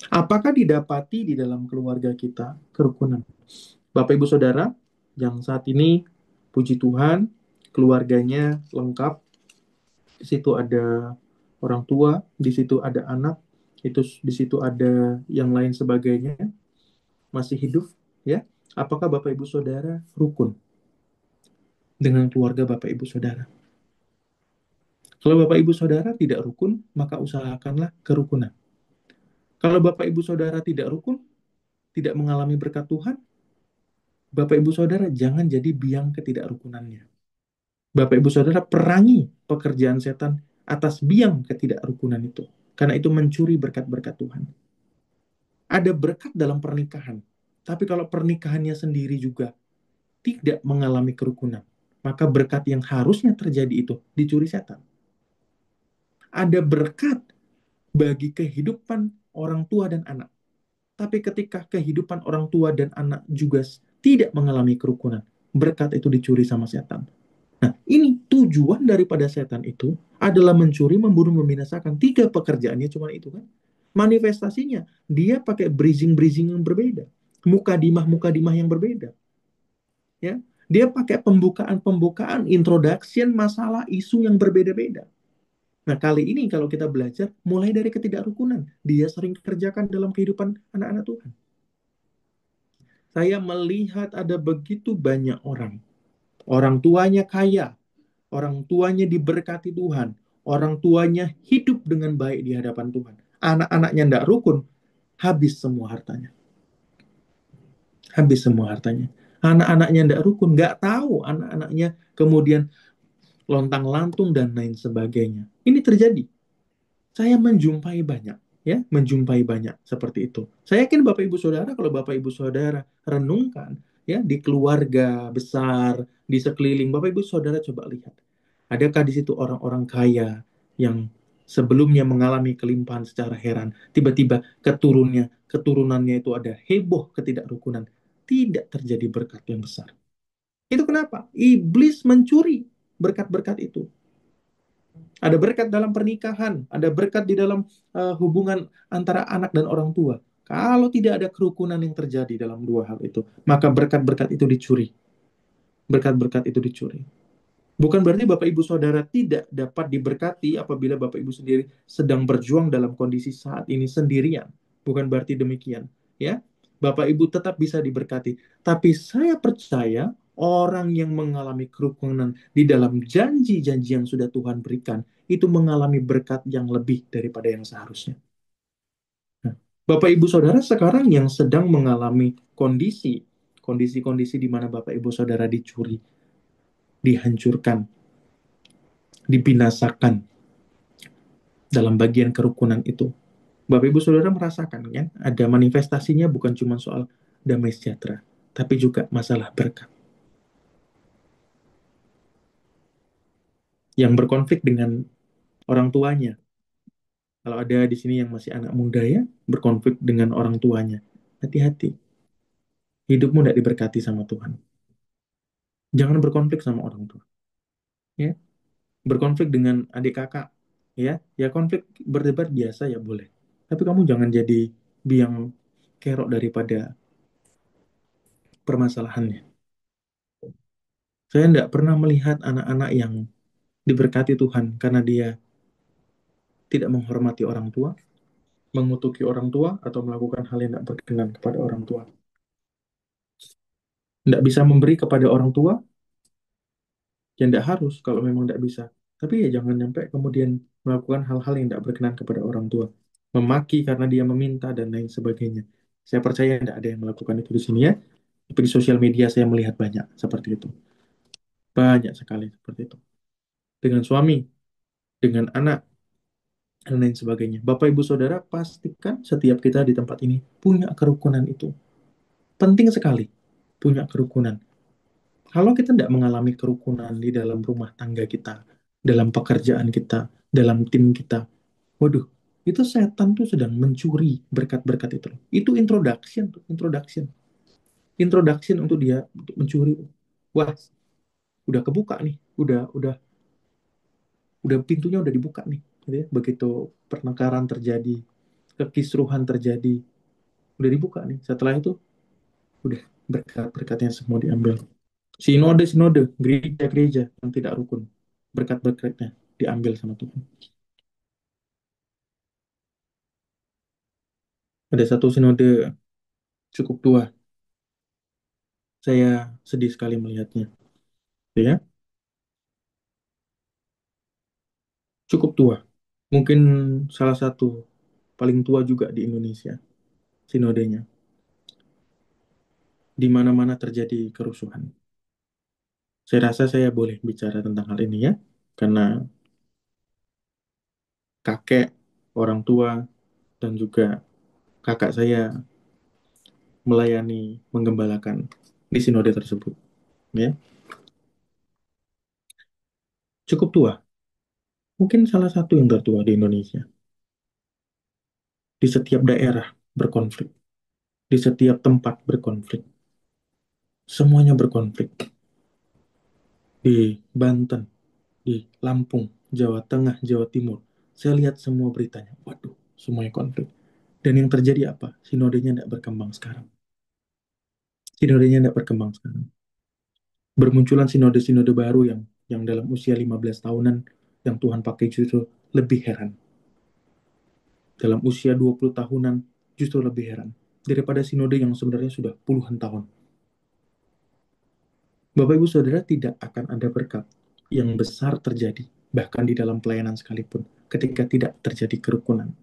Speaker 1: Apakah didapati di dalam keluarga kita kerukunan? Bapak Ibu Saudara, yang saat ini puji Tuhan, keluarganya lengkap. Di situ ada orang tua, di situ ada anak, itu di situ ada yang lain sebagainya, masih hidup, ya. Apakah Bapak Ibu Saudara rukun dengan keluarga Bapak Ibu Saudara? Kalau Bapak Ibu Saudara tidak rukun, maka usahakanlah kerukunan. Kalau Bapak Ibu Saudara tidak rukun, tidak mengalami berkat Tuhan, Bapak Ibu Saudara jangan jadi biang ketidakrukunannya. Bapak Ibu Saudara perangi pekerjaan setan atas biang ketidakrukunan itu. Karena itu mencuri berkat-berkat Tuhan. Ada berkat dalam pernikahan. Tapi kalau pernikahannya sendiri juga tidak mengalami kerukunan, maka berkat yang harusnya terjadi itu dicuri setan. Ada berkat bagi kehidupan orang tua dan anak. Tapi ketika kehidupan orang tua dan anak juga tidak mengalami kerukunan, berkat itu dicuri sama setan. Nah, ini tujuan daripada setan itu adalah mencuri, membunuh, membinasakan. Tiga pekerjaannya cuma itu kan. Manifestasinya, dia pakai bridging-bridging yang berbeda. Mukadimah-mukadimah yang berbeda. Ya, dia pakai pembukaan-pembukaan, introduction masalah isu yang berbeda-beda. Nah, kali ini kalau kita belajar, mulai dari ketidakrukunan, dia sering kerjakan dalam kehidupan anak-anak Tuhan. Saya melihat ada begitu banyak orang. Orang tuanya kaya, orang tuanya diberkati Tuhan, orang tuanya hidup dengan baik di hadapan Tuhan. Anak-anaknya tidak rukun, habis semua hartanya. Habis semua hartanya. Anak-anaknya tidak rukun, nggak tahu anak-anaknya kemudian lontang-lantung dan lain sebagainya. Ini terjadi. Saya menjumpai banyak, ya, menjumpai banyak seperti itu. Saya yakin Bapak Ibu Saudara, kalau Bapak Ibu Saudara renungkan, ya, di keluarga besar, di sekeliling Bapak Ibu Saudara coba lihat. Adakah di situ orang-orang kaya yang sebelumnya mengalami kelimpahan secara heran, tiba-tiba keturunannya itu ada heboh ketidakrukunan, tidak terjadi berkat yang besar. Itu kenapa? Iblis mencuri berkat-berkat itu. Ada berkat dalam pernikahan, ada berkat di dalam hubungan antara anak dan orang tua. Kalau tidak ada kerukunan yang terjadi dalam dua hal itu, maka berkat-berkat itu dicuri. Berkat-berkat itu dicuri. Bukan berarti Bapak Ibu Saudara tidak dapat diberkati apabila Bapak Ibu sendiri sedang berjuang dalam kondisi saat ini sendirian. Bukan berarti demikian, ya. Bapak Ibu tetap bisa diberkati. Tapi saya percaya orang yang mengalami kerukunan di dalam janji-janji yang sudah Tuhan berikan itu mengalami berkat yang lebih daripada yang seharusnya. Nah, Bapak Ibu Saudara sekarang yang sedang mengalami kondisi-kondisi di mana Bapak Ibu Saudara dicuri, dihancurkan, dibinasakan dalam bagian kerukunan itu. Bapak Ibu Saudara merasakan kan, ada manifestasinya bukan cuma soal damai sejahtera, tapi juga masalah berkat. Yang berkonflik dengan orang tuanya. Kalau ada di sini yang masih anak muda ya, berkonflik dengan orang tuanya. Hati-hati, hidupmu tidak diberkati sama Tuhan. Jangan berkonflik sama orang tua. Ya, berkonflik dengan adik kakak. Ya konflik berdebat biasa ya boleh. Tapi kamu jangan jadi biang kerok daripada permasalahannya. Saya tidak pernah melihat anak-anak yang diberkati Tuhan karena dia tidak menghormati orang tua, mengutuki orang tua, atau melakukan hal yang tidak berkenan kepada orang tua. Tidak bisa memberi kepada orang tua, ya tidak harus kalau memang tidak bisa. Tapi ya jangan sampai kemudian melakukan hal-hal yang tidak berkenan kepada orang tua, memaki karena dia meminta dan lain sebagainya. Saya percaya tidak ada yang melakukan itu di sini ya, tapi di sosial media saya melihat banyak seperti itu, banyak sekali seperti itu. Dengan suami, dengan anak, dan lain sebagainya. Bapak Ibu Saudara, pastikan setiap kita di tempat ini punya kerukunan itu. Penting sekali punya kerukunan. Kalau kita tidak mengalami kerukunan di dalam rumah tangga kita, dalam pekerjaan kita, dalam tim kita, waduh, itu setan tuh sedang mencuri berkat-berkat itu. Itu introduction, tuh, introduction. Introduction untuk dia untuk mencuri. Wah, udah kebuka nih, udah pintunya udah dibuka nih, gitu ya. Begitu pertengkaran terjadi, kekisruhan terjadi, udah dibuka nih. Setelah itu udah berkat-berkatnya semua diambil. Sinode-sinode, gereja-gereja yang tidak rukun, berkat-berkatnya diambil sama Tuhan. Ada satu sinode cukup tua, saya sedih sekali melihatnya. Ya, cukup tua. Mungkin salah satu paling tua juga di Indonesia, sinodenya. Di mana-mana terjadi kerusuhan. Saya rasa saya boleh bicara tentang hal ini ya, karena kakek, orang tua, dan juga kakak saya melayani, menggembalakan di sinode tersebut. Ya, cukup tua. Mungkin salah satu yang tertua di Indonesia. Di setiap daerah berkonflik, di setiap tempat berkonflik, semuanya berkonflik. Di Banten, di Lampung, Jawa Tengah, Jawa Timur, saya lihat semua beritanya. Waduh, semuanya konflik. Dan yang terjadi apa? Sinodenya tidak berkembang sekarang. Sinodenya tidak berkembang sekarang. Bermunculan sinode-sinode baru yang dalam usia 15 tahunan yang Tuhan pakai justru lebih heran. Dalam usia 20 tahunan justru lebih heran daripada sinode yang sebenarnya sudah puluhan tahun. Bapak Ibu Saudara, tidak akan ada berkat yang besar terjadi bahkan di dalam pelayanan sekalipun ketika tidak terjadi kerukunan.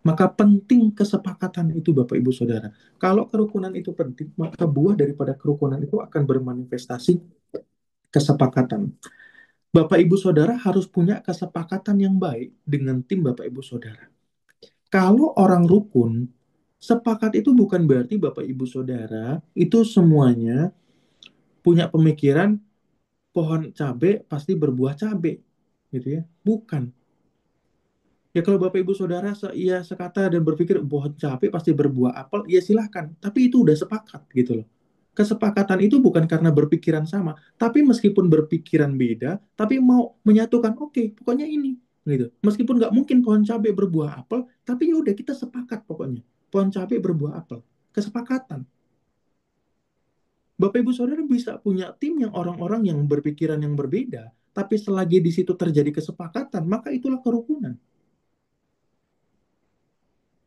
Speaker 1: Maka penting kesepakatan itu Bapak Ibu Saudara. Kalau kerukunan itu penting, maka buah daripada kerukunan itu akan bermanifestasi kesepakatan. Bapak Ibu Saudara harus punya kesepakatan yang baik dengan tim Bapak Ibu Saudara. Kalau orang rukun, sepakat itu bukan berarti Bapak Ibu Saudara itu semuanya punya pemikiran pohon cabe pasti berbuah cabe, gitu ya. Bukan. Ya kalau Bapak Ibu Saudara ya sekata dan berpikir pohon cabe pasti berbuah apel, ya silahkan. Tapi itu udah sepakat gitu loh. Kesepakatan itu bukan karena berpikiran sama, tapi meskipun berpikiran beda, tapi mau menyatukan, oke, pokoknya ini, gitu. Meskipun nggak mungkin pohon cabe berbuah apel, tapi ya udah kita sepakat pokoknya. Pohon cabe berbuah apel. Kesepakatan. Bapak Ibu Saudara bisa punya tim yang orang-orang yang berpikiran yang berbeda, tapi selagi di situ terjadi kesepakatan, maka itulah kerukunan.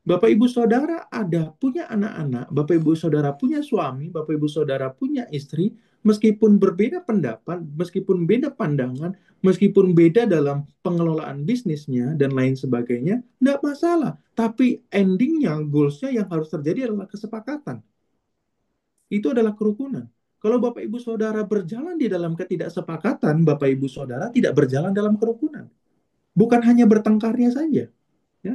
Speaker 1: Bapak Ibu Saudara ada punya anak-anak, Bapak Ibu Saudara punya suami, Bapak Ibu Saudara punya istri, meskipun berbeda pendapat, meskipun beda pandangan, meskipun beda dalam pengelolaan bisnisnya dan lain sebagainya, tidak masalah. Tapi endingnya, goalsnya yang harus terjadi adalah kesepakatan. Itu adalah kerukunan. Kalau Bapak Ibu Saudara berjalan di dalam ketidaksepakatan, Bapak Ibu Saudara tidak berjalan dalam kerukunan. Bukan hanya bertengkarnya saja, ya,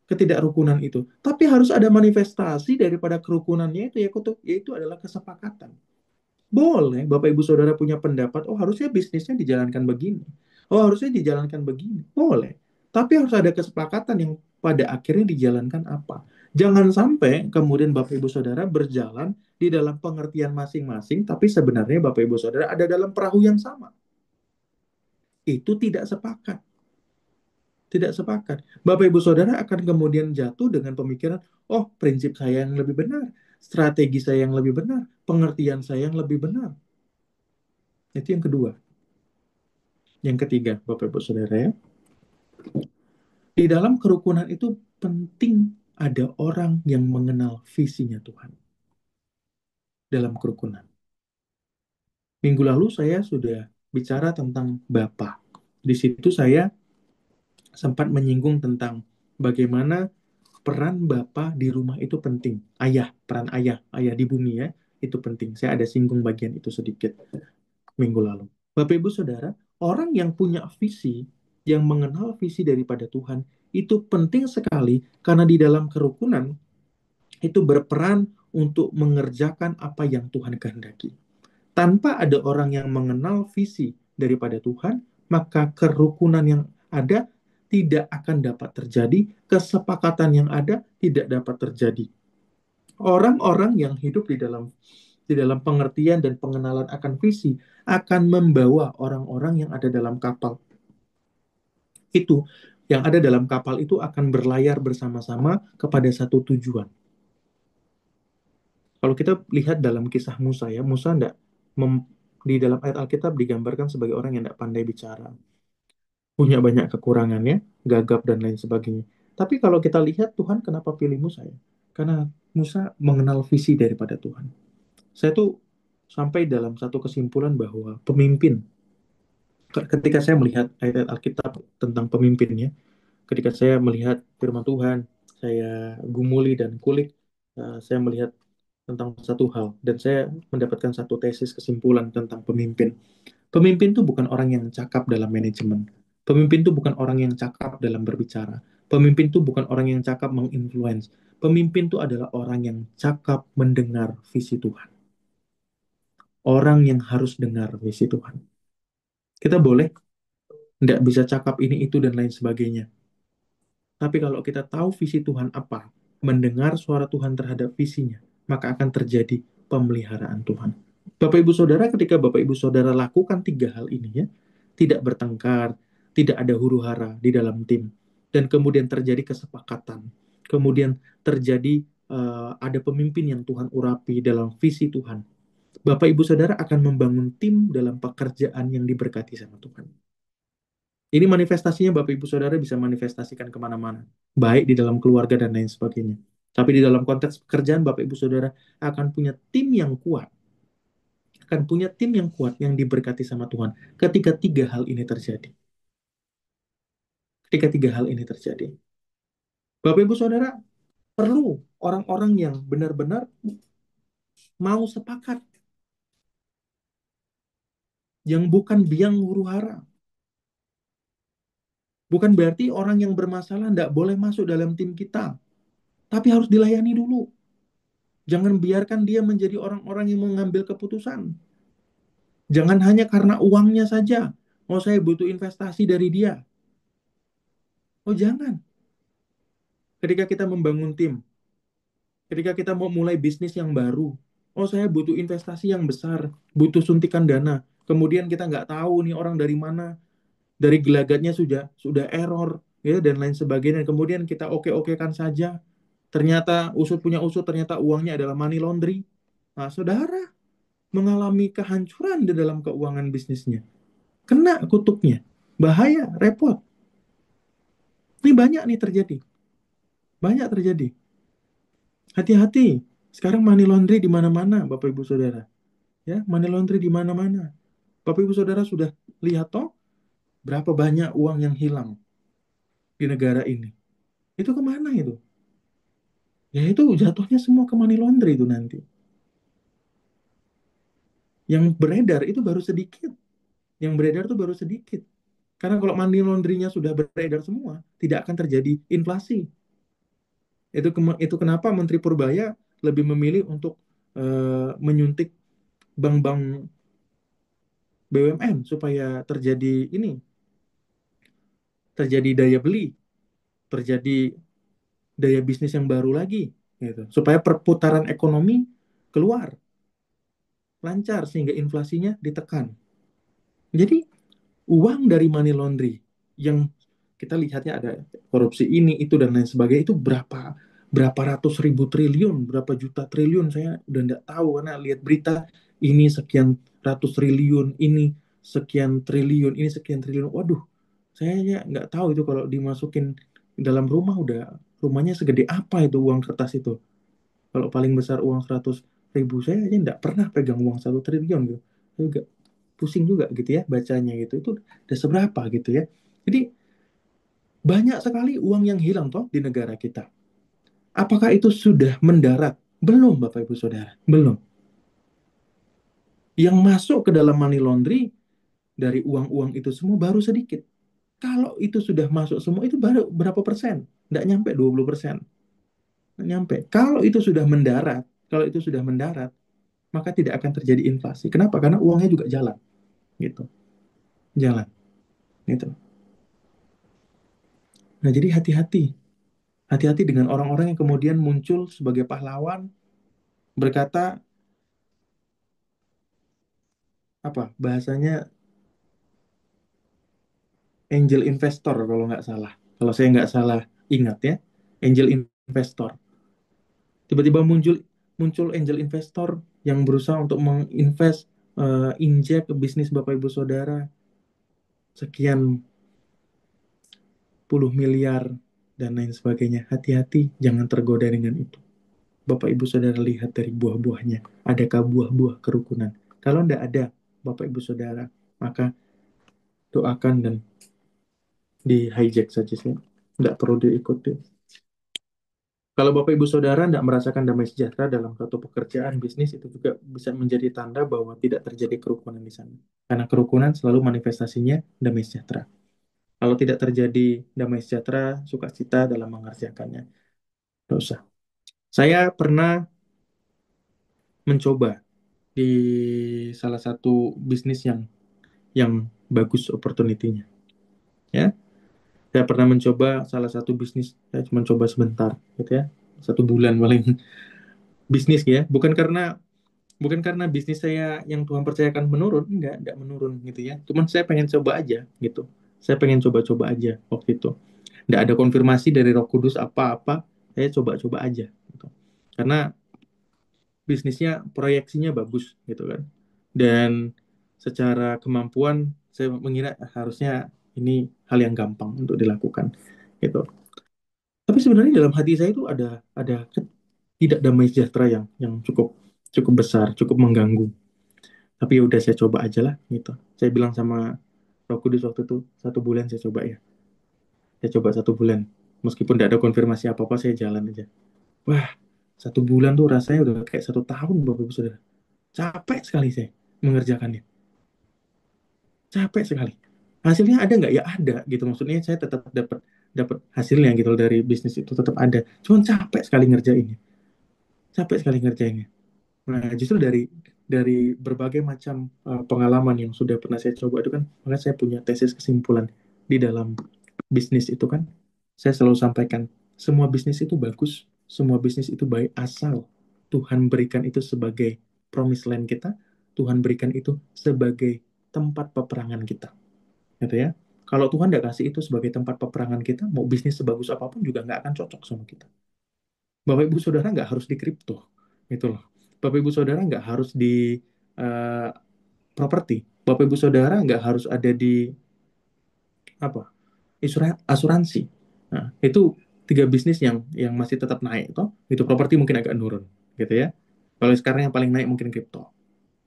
Speaker 1: ketidakrukunan itu. Tapi harus ada manifestasi daripada kerukunannya itu, yaitu adalah kesepakatan. Boleh Bapak Ibu Saudara punya pendapat, oh harusnya bisnisnya dijalankan begini. Oh harusnya dijalankan begini. Boleh. Tapi harus ada kesepakatan yang pada akhirnya dijalankan apa. Jangan sampai kemudian Bapak Ibu Saudara berjalan di dalam pengertian masing-masing, tapi sebenarnya Bapak Ibu Saudara ada dalam perahu yang sama. Itu tidak sepakat. Tidak sepakat. Bapak Ibu Saudara akan kemudian jatuh dengan pemikiran, oh prinsip saya yang lebih benar, strategi saya yang lebih benar, pengertian saya yang lebih benar. Itu yang kedua. Yang ketiga, Bapak Ibu Saudara ya, di dalam kerukunan itu penting ada orang yang mengenal visinya Tuhan dalam kerukunan. Minggu lalu saya sudah bicara tentang Bapa. Di situ saya sempat menyinggung tentang bagaimana peran bapak di rumah itu penting. Ayah, peran ayah, ayah di bumi ya, itu penting. Saya ada singgung bagian itu sedikit minggu lalu. Bapak Ibu Saudara, orang yang punya visi, yang mengenal visi daripada Tuhan, itu penting sekali karena di dalam kerukunan itu berperan untuk mengerjakan apa yang Tuhan kehendaki. Tanpa ada orang yang mengenal visi daripada Tuhan, maka kerukunan yang ada tidak akan dapat terjadi, kesepakatan yang ada tidak dapat terjadi. Orang-orang yang hidup di dalam pengertian dan pengenalan akan visi akan membawa orang-orang yang ada dalam kapal itu, yang ada dalam kapal itu akan berlayar bersama-sama kepada satu tujuan. Kalau kita lihat dalam kisah Musa ya, Musa enggak di dalam ayat Alkitab digambarkan sebagai orang yang tidak pandai bicara, punya banyak kekurangannya, gagap dan lain sebagainya. Tapi kalau kita lihat Tuhan kenapa pilih Musa ya? Karena Musa mengenal visi daripada Tuhan. Saya tuh sampai dalam satu kesimpulan bahwa pemimpin, ketika saya melihat ayat-ayat Alkitab tentang pemimpinnya, ketika saya melihat firman Tuhan, saya gumuli dan kulik, saya melihat tentang satu hal, dan saya mendapatkan satu tesis kesimpulan tentang pemimpin. Pemimpin itu bukan orang yang cakap dalam manajemen. Pemimpin itu bukan orang yang cakap dalam berbicara. Pemimpin itu bukan orang yang cakap menginfluence. Pemimpin itu adalah orang yang cakap mendengar visi Tuhan. Orang yang harus dengar visi Tuhan. Kita boleh nggak bisa cakap ini, itu, dan lain sebagainya. Tapi kalau kita tahu visi Tuhan apa, mendengar suara Tuhan terhadap visinya, maka akan terjadi pemeliharaan Tuhan. Bapak Ibu Saudara, ketika Bapak Ibu Saudara lakukan tiga hal ini ya, tidak bertengkar, tidak ada huru-hara di dalam tim, dan kemudian terjadi kesepakatan, kemudian terjadi ada pemimpin yang Tuhan urapi dalam visi Tuhan. Bapak Ibu Saudara akan membangun tim dalam pekerjaan yang diberkati sama Tuhan. Ini manifestasinya Bapak Ibu Saudara bisa manifestasikan kemana-mana, baik di dalam keluarga dan lain sebagainya. Tapi di dalam konteks pekerjaan Bapak Ibu Saudara akan punya tim yang kuat, akan punya tim yang kuat yang diberkati sama Tuhan ketika tiga hal ini terjadi. Ketika tiga hal ini terjadi. Bapak Ibu Saudara perlu orang-orang yang benar-benar mau sepakat, yang bukan biang huru hara. Bukan berarti orang yang bermasalah tidak boleh masuk dalam tim kita, tapi harus dilayani dulu. Jangan biarkan dia menjadi orang-orang yang mengambil keputusan. Jangan hanya karena uangnya saja. Oh, saya butuh investasi dari dia. Oh, jangan. Ketika kita membangun tim, ketika kita mau mulai bisnis yang baru, oh, saya butuh investasi yang besar, butuh suntikan dana. Kemudian kita nggak tahu nih orang dari mana, dari gelagatnya sudah error, ya, dan lain sebagainya. Kemudian kita oke-okekan saja. Ternyata usut punya usut, ternyata uangnya adalah money laundry. Nah, saudara mengalami kehancuran di dalam keuangan bisnisnya. Kena kutuknya. Bahaya, repot. Ini banyak nih terjadi. Banyak terjadi. Hati-hati. Sekarang money laundry di mana-mana, Bapak Ibu Saudara. Ya, money laundry di mana-mana. Bapak Ibu Saudara sudah lihat toh berapa banyak uang yang hilang di negara ini. Itu kemana itu? Ya itu jatuhnya semua ke money laundry itu nanti. Yang beredar itu baru sedikit. Yang beredar itu baru sedikit. Karena kalau money laundry-nya sudah beredar semua, tidak akan terjadi inflasi. Itu kenapa Menteri Purbaya lebih memilih untuk menyuntik bank-bank BUMN supaya terjadi daya beli, terjadi daya bisnis yang baru lagi, gitu. Supaya perputaran ekonomi keluar lancar sehingga inflasinya ditekan. Jadi uang dari money laundry yang kita lihatnya ada korupsi ini itu dan lain sebagainya itu berapa berapa ratus ribu triliun, berapa juta triliun, saya udah nggak tahu karena lihat berita ini sekian ratus triliun, ini sekian triliun, ini sekian triliun. Waduh, saya ya nggak tahu itu kalau dimasukin dalam rumah udah rumahnya segede apa itu uang kertas itu. Kalau paling besar uang 100 ribu, saya aja nggak pernah pegang uang 1 triliun gitu. Saya pusing juga gitu ya bacanya gitu. Itu udah seberapa gitu ya. Jadi banyak sekali uang yang hilang toh di negara kita. Apakah itu sudah mendarat? Belum, Bapak Ibu Saudara. Belum. Yang masuk ke dalam money laundry dari uang-uang itu semua baru sedikit. Kalau itu sudah masuk semua, itu baru berapa persen? Nggak nyampe 20%. Nggak nyampe. Kalau itu sudah mendarat, maka tidak akan terjadi inflasi. Kenapa? Karena uangnya juga jalan. Gitu. Jalan. Gitu. Nah, jadi hati-hati. Hati-hati dengan orang-orang yang kemudian muncul sebagai pahlawan, berkata, apa, bahasanya angel investor kalau nggak salah. Kalau saya nggak salah ingat ya, angel investor. Tiba-tiba muncul muncul angel investor yang berusaha untuk menginvest, injek ke bisnis Bapak Ibu Saudara sekian puluh miliar dan lain sebagainya. Hati-hati, jangan tergoda dengan itu. Bapak Ibu Saudara lihat dari buah-buahnya. Adakah buah-buah kerukunan? Kalau tidak ada, Bapak Ibu Saudara, maka doakan dan di hijack saja sih. Tidak perlu diikuti. Kalau Bapak Ibu Saudara tidak merasakan damai sejahtera dalam suatu pekerjaan bisnis, itu juga bisa menjadi tanda bahwa tidak terjadi kerukunan di sana. Karena kerukunan selalu manifestasinya damai sejahtera. Kalau tidak terjadi damai sejahtera, sukacita dalam mengerjakannya. Tidak usah. Saya pernah mencoba di salah satu bisnis yang bagus opportunity-nya. Ya, saya pernah mencoba salah satu bisnis. Saya cuma coba sebentar, gitu ya, 1 bulan paling bisnis ya. Bukan karena bisnis saya yang Tuhan percayakan menurun, enggak menurun gitu ya. Cuman saya pengen coba aja gitu. Saya pengen coba-coba aja waktu itu. Enggak ada konfirmasi dari Roh Kudus apa-apa, saya coba-coba aja gitu. Karena bisnisnya proyeksinya bagus gitu kan. Dan secara kemampuan saya mengira harusnya ini hal yang gampang untuk dilakukan gitu. Tapi sebenarnya dalam hati saya itu ada tidak damai sejahtera yang cukup cukup besar, cukup mengganggu. Tapi ya udah saya coba aja lah gitu. Saya bilang sama Roh Kudus waktu itu 1 bulan saya coba ya. Saya coba 1 bulan. Meskipun tidak ada konfirmasi apa-apa, saya jalan aja. Wah, 1 bulan tuh rasanya udah kayak 1 tahun, Bapak Ibu Saudara. Capek sekali saya mengerjakannya. Capek sekali. Hasilnya ada nggak? Ya ada gitu. Maksudnya saya tetap dapat dapat hasilnya gitu dari bisnis itu tetap ada. Cuman capek sekali ngerjainnya. Capek sekali ngerjainnya. Nah, justru dari berbagai macam pengalaman yang sudah pernah saya coba itu kan, maka saya punya tesis kesimpulan di dalam bisnis itu kan, saya selalu sampaikan, semua bisnis itu bagus, semua bisnis itu baik asal Tuhan berikan itu sebagai promise land kita, Tuhan berikan itu sebagai tempat peperangan kita, gitu ya. Kalau Tuhan nggak kasih itu sebagai tempat peperangan kita, mau bisnis sebagus apapun juga nggak akan cocok sama kita. Bapak Ibu Saudara nggak harus di kripto, gitu loh. Bapak Ibu Saudara nggak harus di eh, properti. Bapak Ibu Saudara nggak harus ada di apa asuransi. Nah, itu 3 bisnis yang masih tetap naik toh. Itu properti mungkin agak nurun, gitu ya. Kalau sekarang yang paling naik mungkin kripto,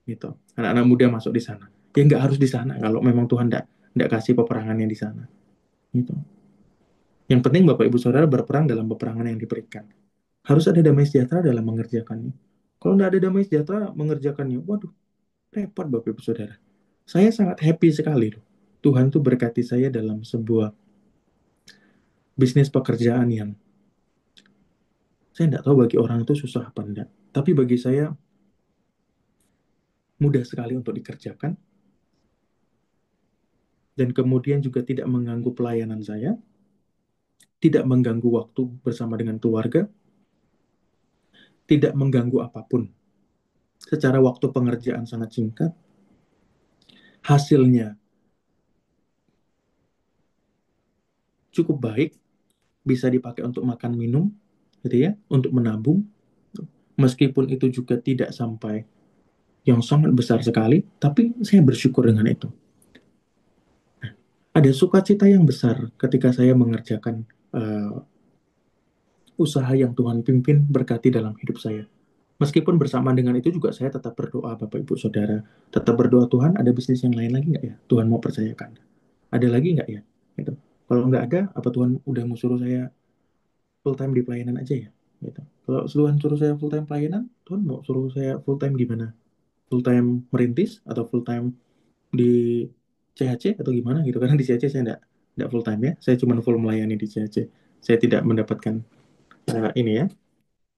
Speaker 1: gitu. Anak-anak muda masuk di sana. Ya nggak harus di sana kalau memang Tuhan nggak kasih peperangannya di sana, gitu. Yang penting Bapak Ibu Saudara berperang dalam peperangan yang diberikan. Harus ada damai sejahtera dalam mengerjakannya. Kalau nggak ada damai sejahtera mengerjakannya, waduh, repot Bapak Ibu Saudara. Saya sangat happy sekali loh. Tuhan tuh berkati saya dalam sebuah bisnis pekerjaan yang saya nggak tahu bagi orang itu susah apa enggak. Tapi bagi saya mudah sekali untuk dikerjakan dan kemudian juga tidak mengganggu pelayanan saya, tidak mengganggu waktu bersama dengan keluarga, tidak mengganggu apapun. Secara waktu pengerjaan sangat singkat, hasilnya cukup baik, bisa dipakai untuk makan minum, gitu ya, untuk menabung, meskipun itu juga tidak sampai yang sangat besar sekali, tapi saya bersyukur dengan itu. Ada sukacita yang besar ketika saya mengerjakan uh, usaha yang Tuhan pimpin berkati dalam hidup saya. Meskipun bersamaan dengan itu juga saya tetap berdoa, Bapak Ibu Saudara. Tetap berdoa, Tuhan ada bisnis yang lain lagi nggak ya? Tuhan mau percayakan. Ada lagi nggak ya? Gitu. Kalau nggak ada, apa Tuhan udah mau suruh saya full time di pelayanan aja ya? Gitu. Kalau Tuhan suruh saya full time pelayanan, Tuhan mau suruh saya full time gimana? Full time merintis atau full time di CHC atau gimana gitu? Karena di CHC saya nggak full time ya. Saya cuma full melayani di CHC. Saya tidak mendapatkan ini ya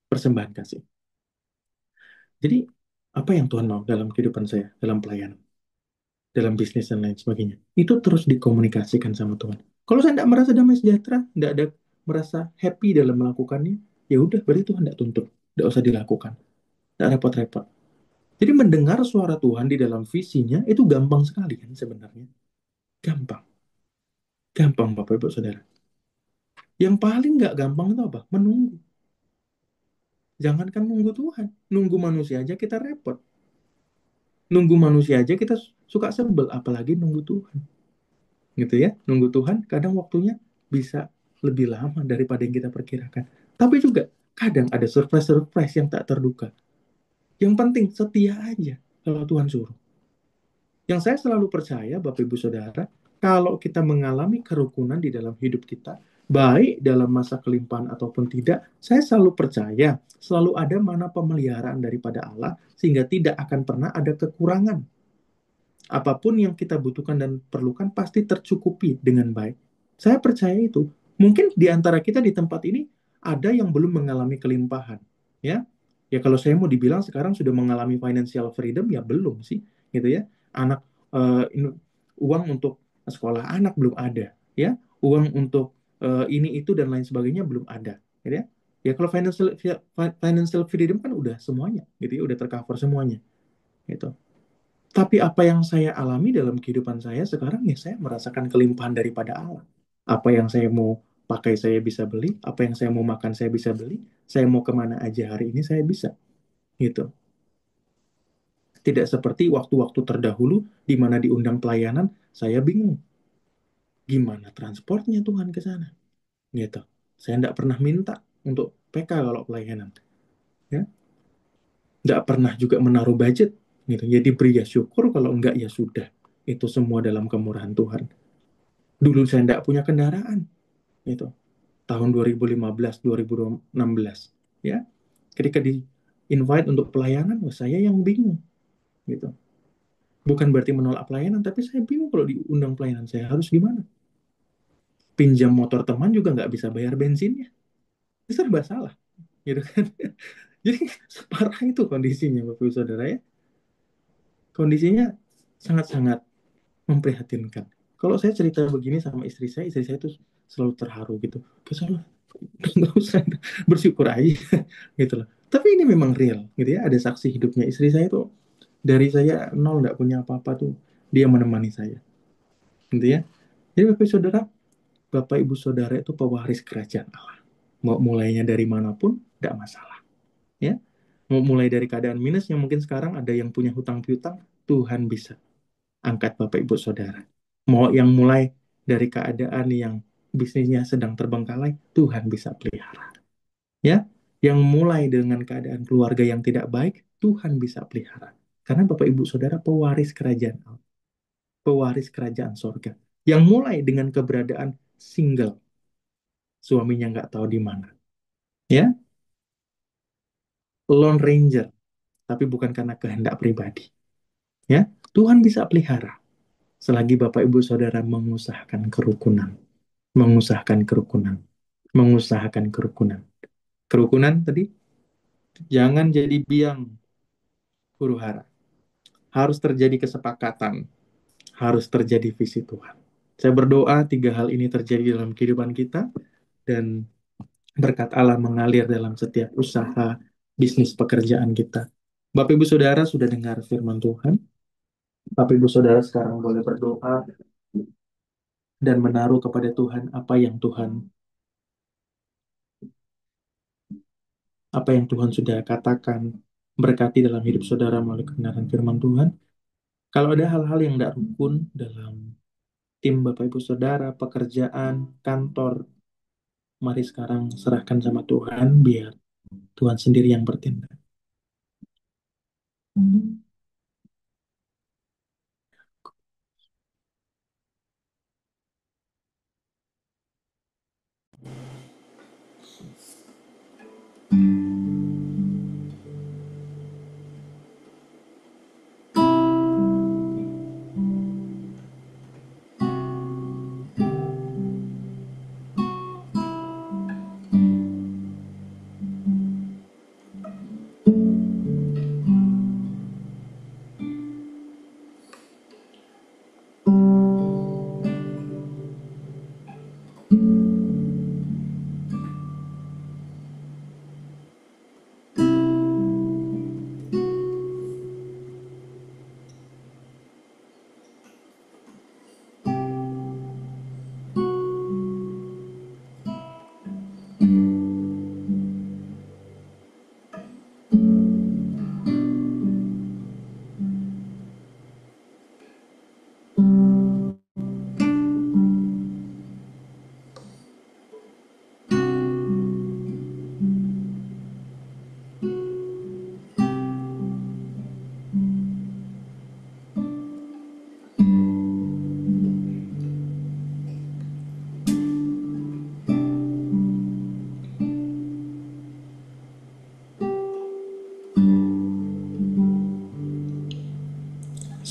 Speaker 1: persembahan kasih. Jadi apa yang Tuhan mau dalam kehidupan saya, dalam pelayanan, dalam bisnis dan lain sebagainya, itu terus dikomunikasikan sama Tuhan. Kalau saya tidak merasa damai sejahtera, tidak ada merasa happy dalam melakukannya, ya udah berarti Tuhan tidak tuntut, tidak usah dilakukan, tidak repot-repot. Jadi mendengar suara Tuhan di dalam visinya itu gampang sekali kan sebenarnya, gampang, gampang Bapak Ibu Saudara. Yang paling nggak gampang itu apa? Menunggu. Jangankan nunggu Tuhan, nunggu manusia aja kita repot. Nunggu manusia aja kita suka sebel, apalagi nunggu Tuhan. Gitu ya. Nunggu Tuhan kadang waktunya bisa lebih lama daripada yang kita perkirakan. Tapi juga kadang ada surprise-surprise yang tak terduga. Yang penting setia aja kalau Tuhan suruh. Yang saya selalu percaya, Bapak Ibu Saudara, kalau kita mengalami kerukunan di dalam hidup kita, baik dalam masa kelimpahan ataupun tidak, saya selalu percaya selalu ada mana pemeliharaan daripada Allah sehingga tidak akan pernah ada kekurangan. Apapun yang kita butuhkan dan perlukan pasti tercukupi dengan baik. Saya percaya itu. Mungkin di antara kita di tempat ini ada yang belum mengalami kelimpahan, ya. Ya kalau saya mau dibilang sekarang sudah mengalami financial freedom ya belum sih, gitu ya. Anak uang untuk sekolah anak belum ada, ya. Uang untuk ini itu dan lain sebagainya belum ada, gitu ya. Ya kalau financial freedom kan udah semuanya, gitu ya, udah tercover semuanya, gitu. Tapi apa yang saya alami dalam kehidupan saya sekarang ya saya merasakan kelimpahan daripada Allah. Apa yang saya mau pakai saya bisa beli, apa yang saya mau makan saya bisa beli, saya mau kemana aja hari ini saya bisa. Gitu. Tidak seperti waktu-waktu terdahulu di mana diundang pelayanan, saya bingung. Gimana transportnya Tuhan ke sana? Gitu. Saya tidak pernah minta untuk PK kalau pelayanan. Ya. Nggak pernah juga menaruh budget. Gitu. Jadi beri ya syukur, kalau enggak ya sudah. Itu semua dalam kemurahan Tuhan. Dulu saya tidak punya kendaraan, itu tahun 2015 2016 ya, ketika di invite untuk pelayanan saya yang bingung, gitu. Bukan berarti menolak pelayanan, tapi saya bingung kalau diundang pelayanan saya harus gimana. Pinjam motor teman juga nggak bisa bayar bensinnya, itu serba salah, gitu kan. Jadi separah itu kondisinya Bapak Ibu Saudara ya, kondisinya sangat-sangat memprihatinkan. Kalau saya cerita begini sama istri saya itu selalu terharu gitu. Kesal, nggak usah, bersyukur aja gitu loh. Tapi ini memang real gitu ya, ada saksi hidupnya istri saya tuh, dari saya nol nggak punya apa-apa tuh dia menemani saya gitu ya. Jadi Bapak Ibu Saudara itu pewaris kerajaan Allah, mau mulainya dari manapun tidak masalah ya. Mau mulai dari keadaan minus yang mungkin sekarang ada yang punya hutang piutang, Tuhan bisa angkat Bapak Ibu Saudara. Mau yang mulai dari keadaan yang bisnisnya sedang terbengkalai, Tuhan bisa pelihara ya. Yang mulai dengan keadaan keluarga yang tidak baik, Tuhan bisa pelihara. Karena Bapak Ibu Saudara pewaris kerajaan Allah, pewaris kerajaan sorga. Yang mulai dengan keberadaan single, suaminya nggak tahu di mana, ya, lone ranger, tapi bukan karena kehendak pribadi, ya. Tuhan bisa pelihara selagi Bapak Ibu Saudara mengusahakan kerukunan, mengusahakan kerukunan, mengusahakan kerukunan. Kerukunan tadi, jangan jadi biang huru hara. Harus terjadi kesepakatan, harus terjadi visi Tuhan. Saya berdoa tiga hal ini terjadi dalam kehidupan kita, dan berkat Allah mengalir dalam setiap usaha, bisnis, pekerjaan kita. Bapak Ibu Saudara sudah dengar firman Tuhan. Bapak Ibu Saudara sekarang boleh berdoa dan menaruh kepada Tuhan apa yang Tuhan sudah katakan, berkati dalam hidup saudara melalui kebenaran firman Tuhan. Kalau ada hal-hal yang tidak rukun dalam tim Bapak Ibu Saudara, pekerjaan, kantor, mari sekarang serahkan sama Tuhan, biar Tuhan sendiri yang bertindak.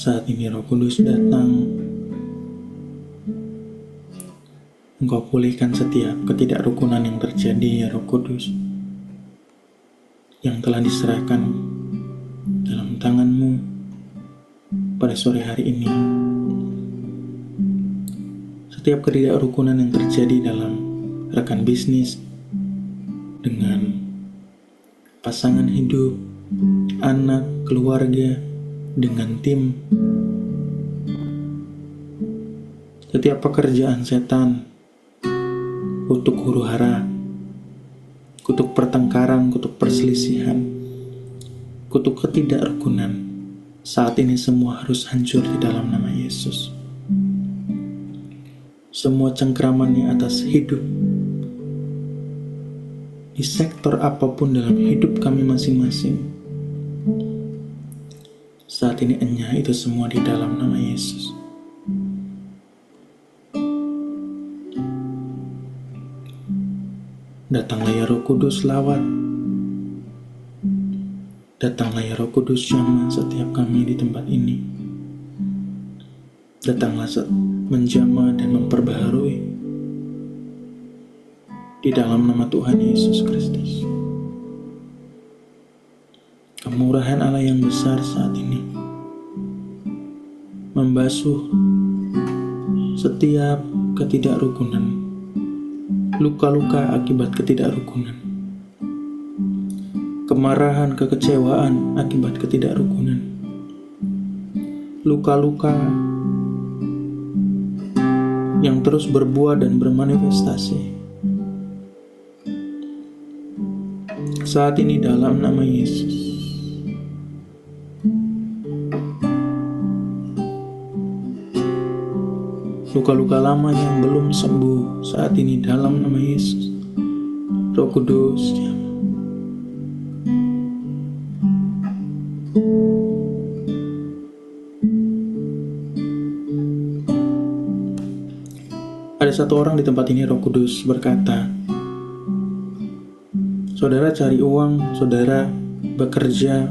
Speaker 2: Saat ini Roh Kudus datang, Engkau pulihkan setiap ketidakrukunan yang terjadi, ya Roh Kudus, yang telah diserahkan dalam tangan-Mu pada sore hari ini. Setiap ketidakrukunan yang terjadi dalam rekan bisnis, dengan pasangan hidup, anak, keluarga, dengan tim, setiap pekerjaan setan, kutuk huru-hara, kutuk pertengkaran, kutuk perselisihan, kutuk ketidakrukunan, saat ini semua harus hancur di dalam nama Yesus. Semua cengkramannya atas hidup, di sektor apapun dalam hidup kami masing-masing, saat ini enyah itu semua di dalam nama Yesus. Datanglah ya Roh Kudus, lawat. Datanglah ya Roh Kudus, jamah setiap kami di tempat ini. Datanglah menjamah dan memperbaharui di dalam nama Tuhan Yesus Kristus. Kemurahan Allah yang besar saat ini membasuh setiap ketidakrukunan, luka-luka akibat ketidakrukunan, kemarahan, kekecewaan akibat ketidakrukunan, luka-luka yang terus berbuah dan bermanifestasi. Saat ini dalam nama Yesus, luka-luka lama yang belum sembuh saat ini dalam nama Yesus. Roh Kudus, ada satu orang di tempat ini, Roh Kudus berkata, saudara cari uang, saudara bekerja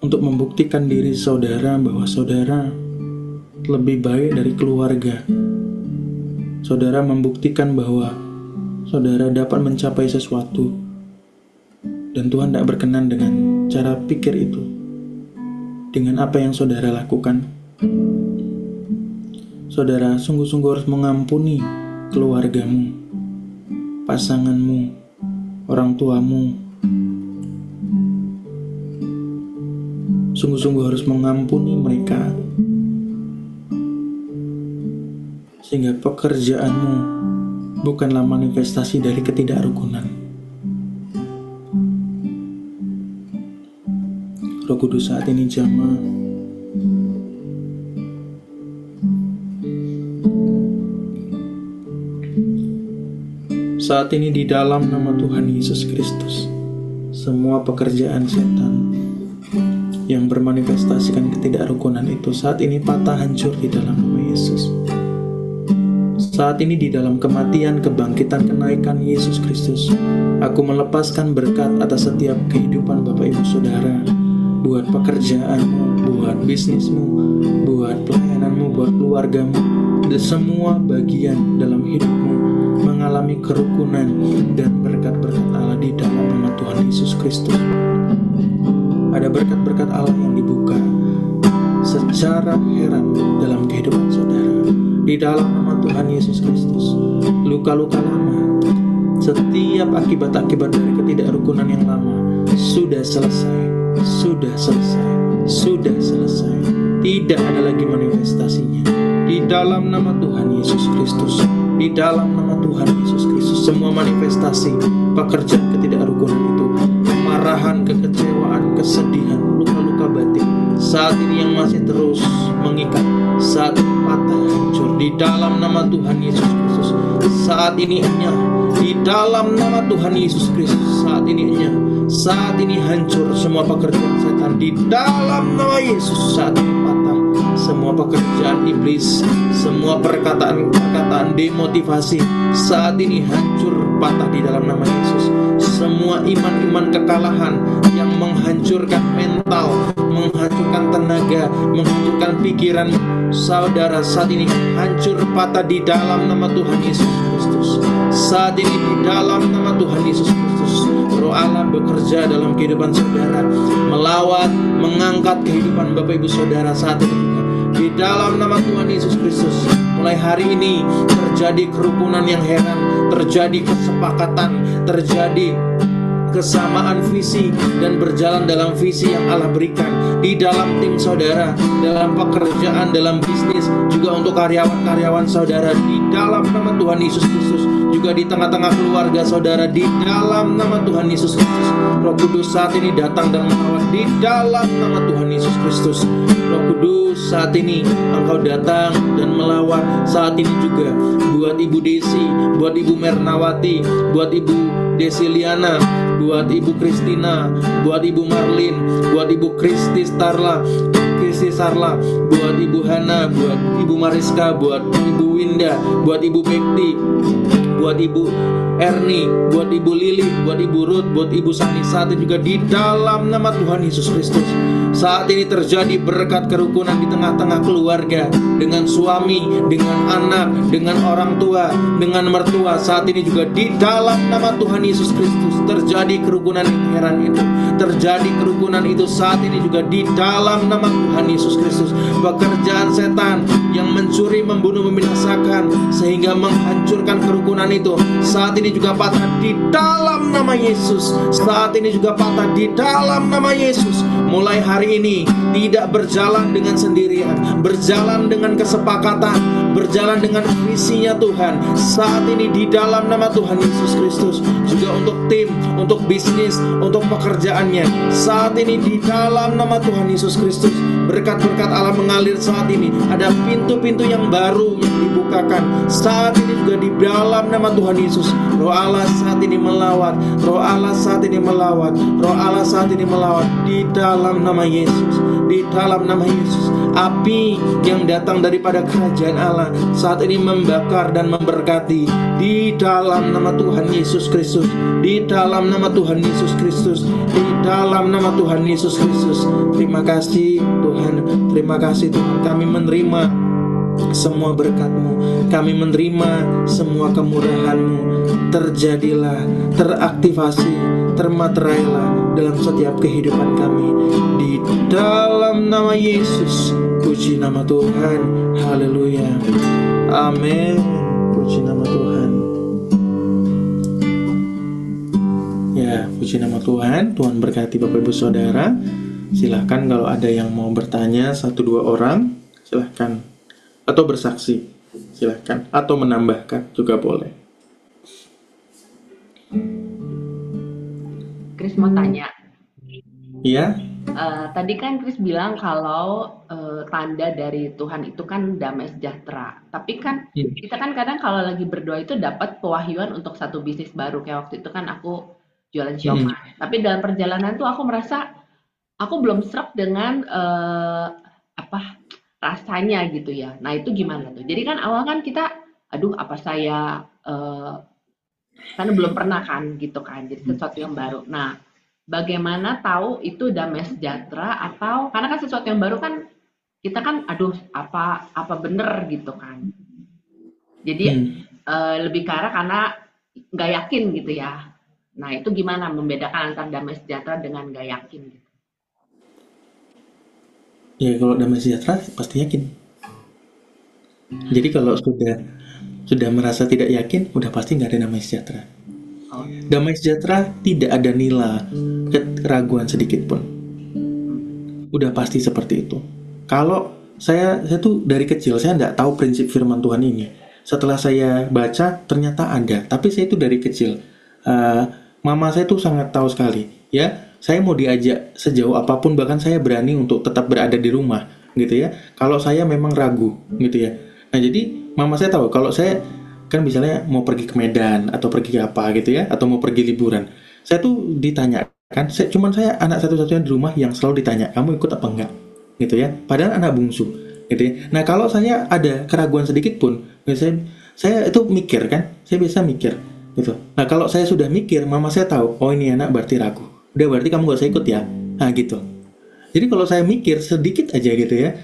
Speaker 2: untuk membuktikan diri saudara bahwa saudara lebih baik dari keluarga. Saudara membuktikan bahwa saudara dapat mencapai sesuatu, dan Tuhan tidak berkenan dengan cara pikir itu, dengan apa yang saudara lakukan. Saudara sungguh-sungguh harus mengampuni keluargamu, pasanganmu, orang tuamu. Sungguh-sungguh harus mengampuni mereka, sehingga pekerjaanmu bukanlah manifestasi dari ketidakrukunan. Roh Kudus saat ini jamah. Saat ini di dalam nama Tuhan Yesus Kristus, semua pekerjaan setan yang bermanifestasikan ketidakrukunan itu saat ini patah hancur di dalam nama Yesus. Saat ini di dalam kematian, kebangkitan, kenaikan Yesus Kristus, aku melepaskan berkat atas setiap kehidupan Bapak Ibu Saudara, buat pekerjaanmu, buat bisnismu, buat pelayananmu, buat keluargamu, dan semua bagian dalam hidupmu mengalami kerukunan dan berkat-berkat Allah di dalam nama Tuhan Yesus Kristus. Ada berkat-berkat Allah yang dibuka secara heran dalam kehidupan saudara. Di dalam nama Tuhan Yesus Kristus, luka-luka lama, setiap akibat-akibat dari ketidakrukunan yang lama sudah selesai, sudah selesai, sudah selesai. Tidak ada lagi manifestasinya. Di dalam nama Tuhan Yesus Kristus, di dalam nama Tuhan Yesus Kristus, semua manifestasi pekerjaan ketidakrukunan itu, kemarahan, kekecewaan, kesedihan, luka-luka batin, saat ini yang masih terus mengikat, saat ini patah, hancur di dalam nama Tuhan Yesus Kristus. Saat ini enyah di dalam nama Tuhan Yesus Kristus. Saat ini enyah, saat ini hancur semua pekerjaan setan di dalam nama Yesus. Saat ini patah semua pekerjaan iblis, semua perkataan demotivasi saat ini hancur patah di dalam nama Yesus. Semua iman-iman kekalahan yang menghancurkan mental, menghancurkan tenaga, menghancurkan pikiran saudara saat ini hancur patah di dalam nama Tuhan Yesus Kristus. Saat ini di dalam nama Tuhan Yesus Kristus, Roh Allah bekerja dalam kehidupan saudara, melawat, mengangkat kehidupan Bapak Ibu Saudara saat ini juga. Di dalam nama Tuhan Yesus Kristus, mulai hari ini terjadi kerukunan yang heran, terjadi kesepakatan, terjadi kesamaan visi dan berjalan dalam visi yang Allah berikan di dalam tim saudara, dalam pekerjaan, dalam bisnis, juga untuk karyawan-karyawan saudara di dalam nama Tuhan Yesus Kristus, juga di tengah-tengah keluarga saudara di dalam nama Tuhan Yesus Kristus. Roh Kudus saat ini datang dan melawat di dalam nama Tuhan Yesus Kristus. Roh Kudus saat ini Engkau datang dan melawat saat ini juga buat Ibu Desi, buat Ibu Mernawati, buat Ibu Desiliana, buat Ibu Kristina, buat Ibu Marlin, buat Ibu Kristi Sarla, buat Ibu Hana, buat Ibu Mariska, buat Ibu Winda, buat Ibu Bekti, buat Ibu Erni, buat Ibu Lili, buat Ibu Ruth, buat Ibu Sani saat ini juga di dalam nama Tuhan Yesus Kristus. Saat ini terjadi berkat kerukunan di tengah-tengah keluarga, dengan suami, dengan anak, dengan orang tua, dengan mertua. Saat ini juga di dalam nama Tuhan Yesus Kristus terjadi kerukunan yang heran itu, terjadi kerukunan itu saat ini juga di dalam nama Tuhan Yesus Kristus. Pekerjaan setan yang mencuri, membunuh, membinasakan sehingga menghancurkan kerukunan itu saat ini juga patah di dalam nama Yesus. Saat ini juga patah di dalam nama Yesus. Mulai hari ini tidak berjalan dengan sendirian, berjalan dengan kesepakatan, berjalan dengan visinya Tuhan. Saat ini di dalam nama Tuhan Yesus Kristus, juga untuk tim, untuk bisnis, untuk pekerjaannya. Saat ini di dalam nama Tuhan Yesus Kristus, berkat-berkat Allah mengalir saat ini. Ada pintu-pintu yang baru yang dibukakan saat ini juga di dalam nama Tuhan Yesus. Roh Allah saat ini melawat, Roh Allah saat ini melawat, Roh Allah saat ini melawat di dalam nama Yesus, di dalam nama Yesus. Api yang datang daripada kerajaan Allah saat ini membakar dan memberkati di dalam nama Tuhan Yesus Kristus, di dalam nama Tuhan Yesus Kristus, di dalam nama Tuhan Yesus Kristus. Terima kasih Tuhan, terima kasih Tuhan. Kami menerima semua berkat-Mu, kami menerima semua kemurahan-Mu. Terjadilah, teraktivasi, termaterailah dalam setiap kehidupan kami di dalam nama Yesus. Puji nama Tuhan, haleluya, amin. Puji nama Tuhan. Ya, puji nama Tuhan. Tuhan berkati Bapak Ibu Saudara. Silahkan kalau ada yang mau bertanya, 1-2 orang, silahkan. Atau bersaksi, silahkan. Atau menambahkan juga boleh.
Speaker 3: Chris mau tanya.
Speaker 2: Iya?
Speaker 3: Tadi kan Chris bilang kalau tanda dari Tuhan itu kan damai sejahtera. Tapi kan kita kan kadang kalau lagi berdoa itu dapat pewahyuan untuk satu bisnis baru. Kayak waktu itu kan aku jualan siomay. Tapi dalam perjalanan tuh aku merasa aku belum serap dengan rasanya gitu ya. Nah itu gimana tuh? Jadi kan awal kan kita, aduh apa saya karena belum pernah kan gitu kan. Jadi sesuatu yang baru. Nah bagaimana tahu itu damai sejahtera atau karena kan sesuatu yang baru kan kita kan aduh apa bener gitu kan. Jadi lebih ke arah karena nggak yakin gitu ya. Nah, itu gimana membedakan antara damai sejahtera dengan nggak yakin gitu?
Speaker 2: Ya kalau damai sejahtera pasti yakin. Jadi kalau sudah merasa tidak yakin, udah pasti nggak ada damai sejahtera.
Speaker 3: Oh,
Speaker 2: Damai sejahtera tidak ada nila keraguan sedikit pun. Udah pasti seperti itu. Kalau saya tuh dari kecil saya nggak tahu prinsip firman Tuhan ini. Setelah saya baca ternyata ada. Tapi saya itu dari kecil. eh, Mama saya tuh sangat tahu sekali. Ya, saya mau diajak sejauh apapun, bahkan saya berani untuk tetap berada di rumah, gitu ya. Kalau saya memang ragu, gitu ya. Nah jadi mama saya tahu kalau saya kan misalnya mau pergi ke Medan atau pergi ke apa gitu ya, atau mau pergi liburan. Saya tuh ditanya kan, cuman saya anak satu-satunya di rumah yang selalu ditanya, kamu ikut apa enggak, gitu ya. Padahal anak bungsu, gitu ya. Nah kalau saya ada keraguan sedikit pun, saya itu mikir kan, saya biasa mikir, gitu. Nah kalau saya sudah mikir, mama saya tahu, oh ini anak berarti ragu. Udah berarti kamu gak usah ikut ya. Nah gitu. Jadi kalau saya mikir sedikit aja gitu ya,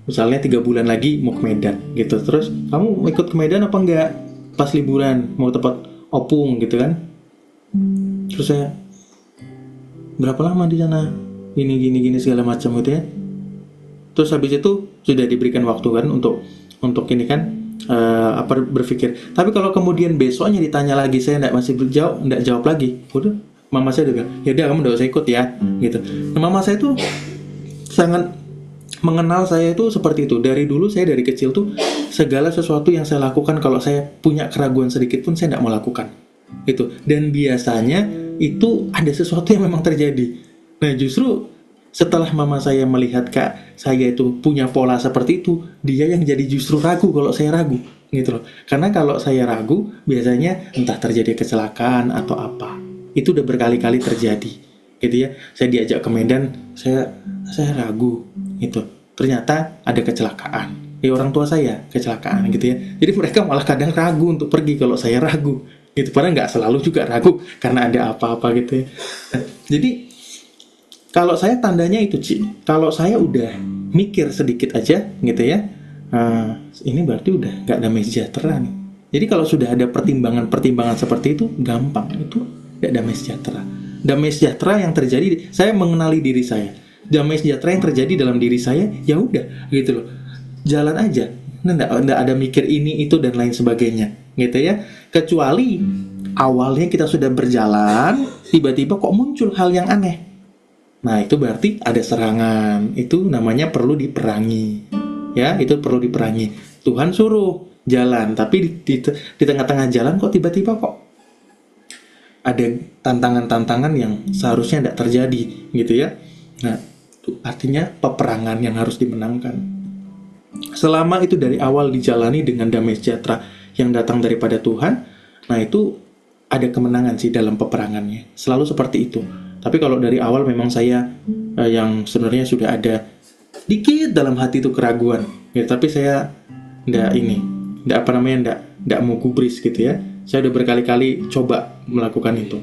Speaker 2: misalnya 3 bulan lagi mau ke Medan gitu, terus kamu mau ikut ke Medan apa enggak pas liburan mau tempat opung gitu kan, terus saya berapa lama di sana, gini segala macam gitu ya. Terus habis itu sudah diberikan waktu kan untuk ini kan, berpikir. Tapi kalau kemudian besoknya ditanya lagi, saya enggak jawab lagi, udah mama saya udah bilang ya udah kamu enggak usah ikut ya gitu. Nah, mama saya tuh sangat mengenal saya itu seperti itu. Dari dulu saya dari kecil tuh segala sesuatu yang saya lakukan kalau saya punya keraguan sedikit pun saya tidak mau lakukan. Itu. Dan biasanya itu ada sesuatu yang memang terjadi. Nah, justru setelah mama saya melihat kak saya itu punya pola seperti itu, dia yang jadi justru ragu kalau saya ragu, gitu loh. Karena kalau saya ragu, biasanya entah terjadi kecelakaan atau apa. Itu udah berkali-kali terjadi. Gitu ya. Saya diajak ke Medan, saya ragu itu, ternyata ada kecelakaan orang tua saya kecelakaan gitu ya. Jadi mereka malah kadang ragu untuk pergi kalau saya ragu gitu, padahal nggak selalu juga ragu karena ada apa-apa gitu ya. Jadi kalau saya tandanya itu kalau saya udah mikir sedikit aja gitu ya, ini berarti udah nggak damai sejahtera nih. Jadi kalau sudah ada pertimbangan seperti itu, gampang itu nggak damai sejahtera. Damai sejahtera yang terjadi, saya mengenali diri saya. Damai sejahtera yang terjadi dalam diri saya, ya udah gitu loh, jalan aja, nggak ada mikir ini itu dan lain sebagainya gitu ya. Kecuali awalnya kita sudah berjalan, tiba-tiba kok muncul hal yang aneh, nah itu berarti ada serangan, itu namanya perlu diperangi ya, itu perlu diperangi. Tuhan suruh jalan, tapi di tengah-tengah jalan kok tiba-tiba kok ada tantangan-tantangan yang seharusnya tidak terjadi gitu ya. Nah itu artinya peperangan yang harus dimenangkan. Selama itu dari awal dijalani dengan damai sejahtera yang datang daripada Tuhan, nah itu ada kemenangan sih dalam peperangannya. Selalu seperti itu. Tapi kalau dari awal memang saya yang sebenarnya sudah ada dikit dalam hati itu keraguan, ya, tapi saya ndak mau gubris gitu ya. Saya udah berkali-kali coba melakukan itu,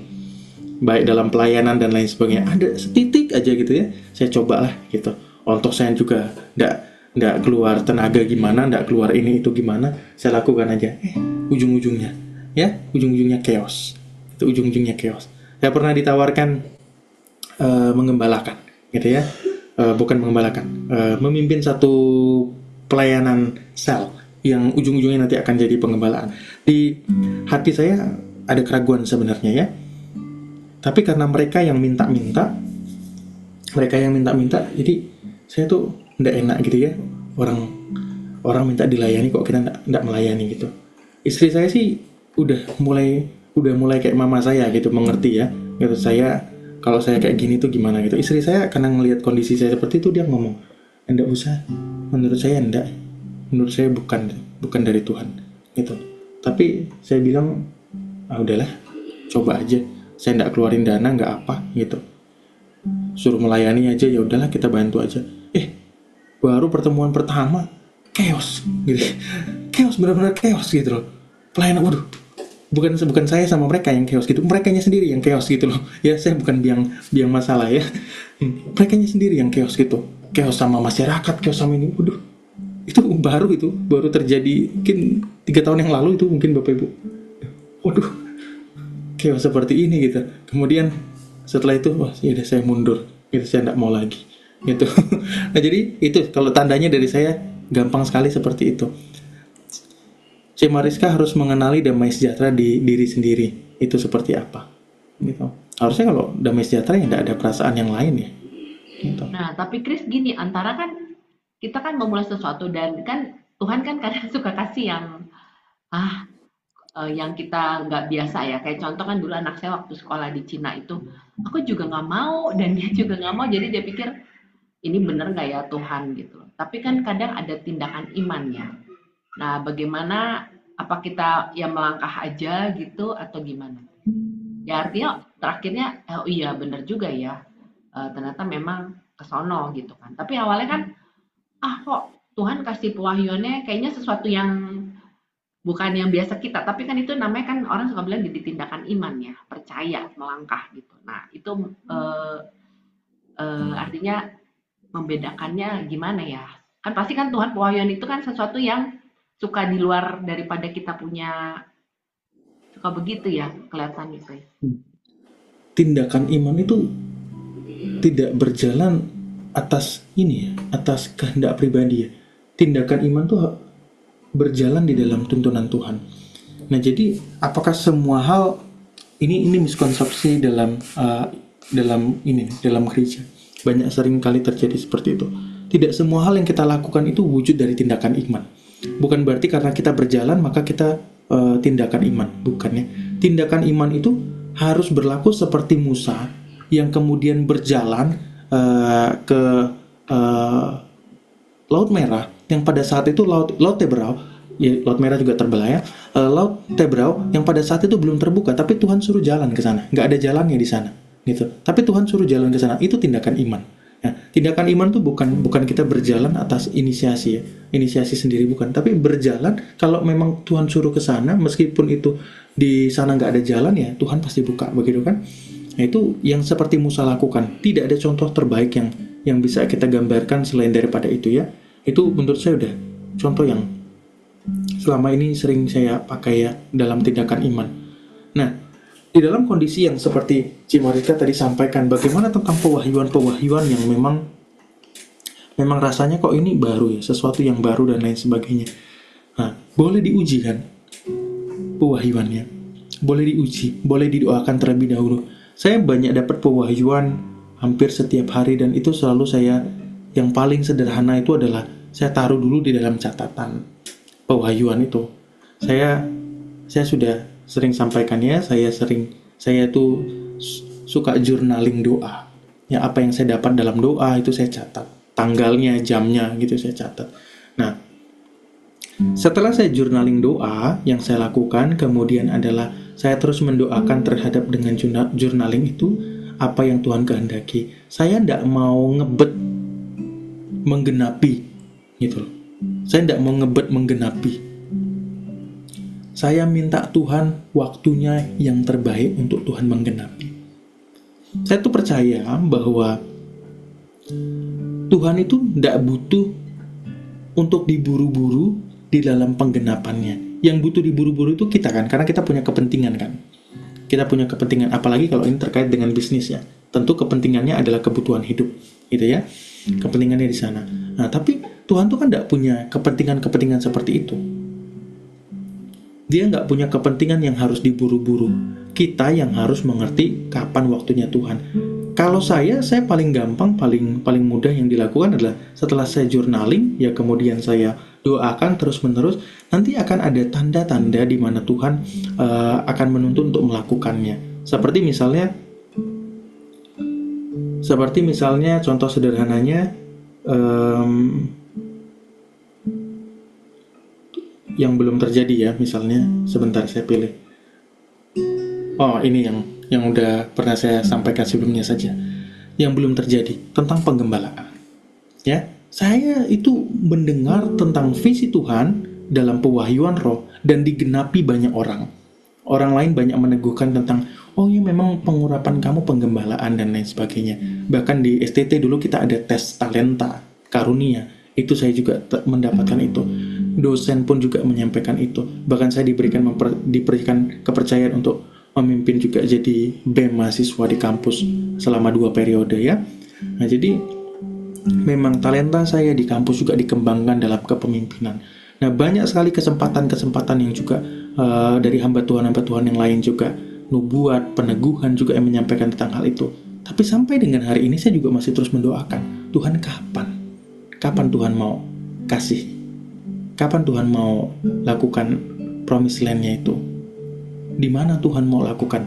Speaker 2: baik dalam pelayanan dan lain sebagainya. Ada setitik aja gitu ya, saya cobalah gitu. Untuk saya juga ndak keluar tenaga gimana, ndak keluar ini itu gimana, saya lakukan aja. Ujung-ujungnya chaos. Itu ujung-ujungnya chaos. Saya pernah ditawarkan mengembalakan, gitu ya. Bukan mengembalakan, memimpin satu pelayanan sel yang ujung-ujungnya nanti akan jadi pengembalaan. Di hati saya ada keraguan sebenarnya ya. Tapi karena mereka yang minta-minta, jadi saya tuh nggak enak gitu ya. Orang minta dilayani kok kita nggak melayani gitu. Istri saya sih udah mulai kayak mama saya gitu, mengerti ya. Gitu, kalau saya kayak gini tuh gimana gitu. Istri saya karena ngelihat kondisi saya seperti itu, dia ngomong, enggak usah. Menurut saya enggak. Menurut saya bukan dari Tuhan gitu. Tapi saya bilang, udahlah, coba aja. Saya enggak keluarin dana, enggak apa gitu. Suruh melayani aja, ya udahlah kita bantu aja. Baru pertemuan pertama chaos gitu. Chaos, benar-benar chaos gitu loh. Pelayanan, waduh. Bukan saya sama mereka yang chaos gitu, merekanya sendiri yang chaos gitu loh. Ya saya bukan biang masalah ya. Merekanya sendiri yang chaos gitu. Chaos sama masyarakat, chaos sama ini. Waduh. Itu baru terjadi mungkin 3 tahun yang lalu itu mungkin Bapak Ibu. Waduh. chaos seperti ini gitu. Kemudian setelah itu, wah ya udah saya mundur, gitu, saya nggak mau lagi gitu. Nah jadi itu kalau tandanya dari saya gampang sekali seperti itu. C. Mariska harus mengenali damai sejahtera di diri sendiri itu seperti apa gitu. Harusnya kalau damai sejahtera ya nggak ada perasaan yang lain ya gitu.
Speaker 3: Nah, tapi Chris gini, antara kan kita kan memulai sesuatu dan kan Tuhan kan kadang suka kasih yang kita nggak biasa ya. Kayak contoh kan dulu anak saya waktu sekolah di Cina itu, aku juga nggak mau dan dia juga nggak mau. Jadi dia pikir ini bener nggak ya Tuhan gitu. Tapi kan kadang ada tindakan imannya. Nah, bagaimana apa kita ya melangkah aja gitu atau gimana? Ya artinya terakhirnya, oh iya bener juga ya. Ternyata memang kesono gitu kan. Tapi awalnya kan, kok Tuhan kasih pewahyuannya kayaknya sesuatu yang bukan yang biasa kita, tapi kan itu namanya kan orang suka bilang jadi tindakan iman ya, percaya, melangkah gitu. Nah itu artinya membedakannya gimana ya? Kan pasti kan Tuhan pewahyuan itu kan sesuatu yang suka di luar daripada kita punya, suka begitu ya kelihatan gitu.
Speaker 2: Tindakan iman itu tidak berjalan atas ini ya, atas kehendak pribadi ya. Tindakan iman tuh berjalan di dalam tuntunan Tuhan. Nah jadi apakah semua hal ini miskonsepsi dalam gereja banyak sering kali terjadi seperti itu. Tidak semua hal yang kita lakukan itu wujud dari tindakan iman. Bukan berarti karena kita berjalan maka kita tindakan iman, bukannya. Tindakan iman itu harus berlaku seperti Musa yang kemudian berjalan ke Laut Merah, yang pada saat itu Laut Tebrau, ya, Laut Merah juga terbelah ya, Laut Tebrau yang pada saat itu belum terbuka, tapi Tuhan suruh jalan ke sana, nggak ada jalannya di sana, gitu. Tapi Tuhan suruh jalan ke sana, itu tindakan iman. Nah, tindakan iman tuh bukan kita berjalan atas inisiasi ya, inisiasi sendiri bukan, tapi berjalan kalau memang Tuhan suruh ke sana, meskipun itu di sana nggak ada jalan ya, Tuhan pasti buka, begitu kan? Nah, itu yang seperti Musa lakukan. Tidak ada contoh terbaik yang bisa kita gambarkan selain daripada itu ya. Itu menurut saya udah contoh yang selama ini sering saya pakai ya dalam tindakan iman. Nah, di dalam kondisi yang seperti Ci Mariska tadi sampaikan, bagaimana tentang pewahyuan yang memang rasanya kok ini baru ya, sesuatu yang baru dan lain sebagainya. Nah, boleh diuji kan pewahyuannya, boleh diuji, boleh didoakan terlebih dahulu. Saya banyak dapat pewahyuan hampir setiap hari, dan itu selalu saya, yang paling sederhana itu adalah saya taruh dulu di dalam catatan pewahyuan itu. Saya sudah sering sampaikannya, saya tuh suka journaling doa. Ya, apa yang saya dapat dalam doa itu saya catat, tanggalnya, jamnya gitu saya catat. Nah, setelah saya journaling doa, yang saya lakukan kemudian adalah saya terus mendoakan terhadap dengan journaling itu apa yang Tuhan kehendaki. Saya tidak mau ngebet menggenapi gitu loh. Saya tidak mau ngebet menggenapi. Saya minta Tuhan waktunya yang terbaik untuk Tuhan menggenapi. Saya tuh percaya bahwa Tuhan itu tidak butuh untuk diburu-buru di dalam penggenapannya. Yang butuh diburu-buru itu kita kan, karena kita punya kepentingan kan. Kita punya kepentingan, apalagi kalau ini terkait dengan bisnis ya. Tentu kepentingannya adalah kebutuhan hidup, gitu ya. Kepentingannya di sana. Nah, tapi Tuhan tuh kan tidak punya kepentingan-kepentingan seperti itu. Dia nggak punya kepentingan yang harus diburu-buru. Kita yang harus mengerti kapan waktunya Tuhan. Kalau saya paling gampang, paling mudah yang dilakukan adalah setelah saya journaling, ya kemudian saya doakan terus-menerus, nanti akan ada tanda-tanda di mana Tuhan akan menuntun untuk melakukannya. Seperti misalnya contoh sederhananya, yang belum terjadi ya, misalnya sebentar saya pilih. Oh, ini yang udah pernah saya sampaikan sebelumnya saja. Yang belum terjadi tentang penggembalaan. Ya, saya itu mendengar tentang visi Tuhan dalam pewahyuan roh dan digenapi banyak orang. Orang lain banyak meneguhkan tentang, oh ya memang pengurapan kamu penggembalaan dan lain sebagainya. Bahkan di STT dulu kita ada tes talenta, karunia. Itu saya juga mendapatkan itu. Dosen pun juga menyampaikan itu. Bahkan saya diberikan kepercayaan untuk memimpin juga jadi BEM mahasiswa di kampus selama 2 periode ya. Nah, jadi memang talenta saya di kampus juga dikembangkan dalam kepemimpinan. Nah, banyak sekali kesempatan-kesempatan yang juga dari hamba Tuhan yang lain juga, nubuat, peneguhan juga yang menyampaikan tentang hal itu. Tapi sampai dengan hari ini saya juga masih terus mendoakan, Tuhan kapan Tuhan mau kasih? Kapan Tuhan mau lakukan promised land-nya itu? Di mana Tuhan mau lakukan?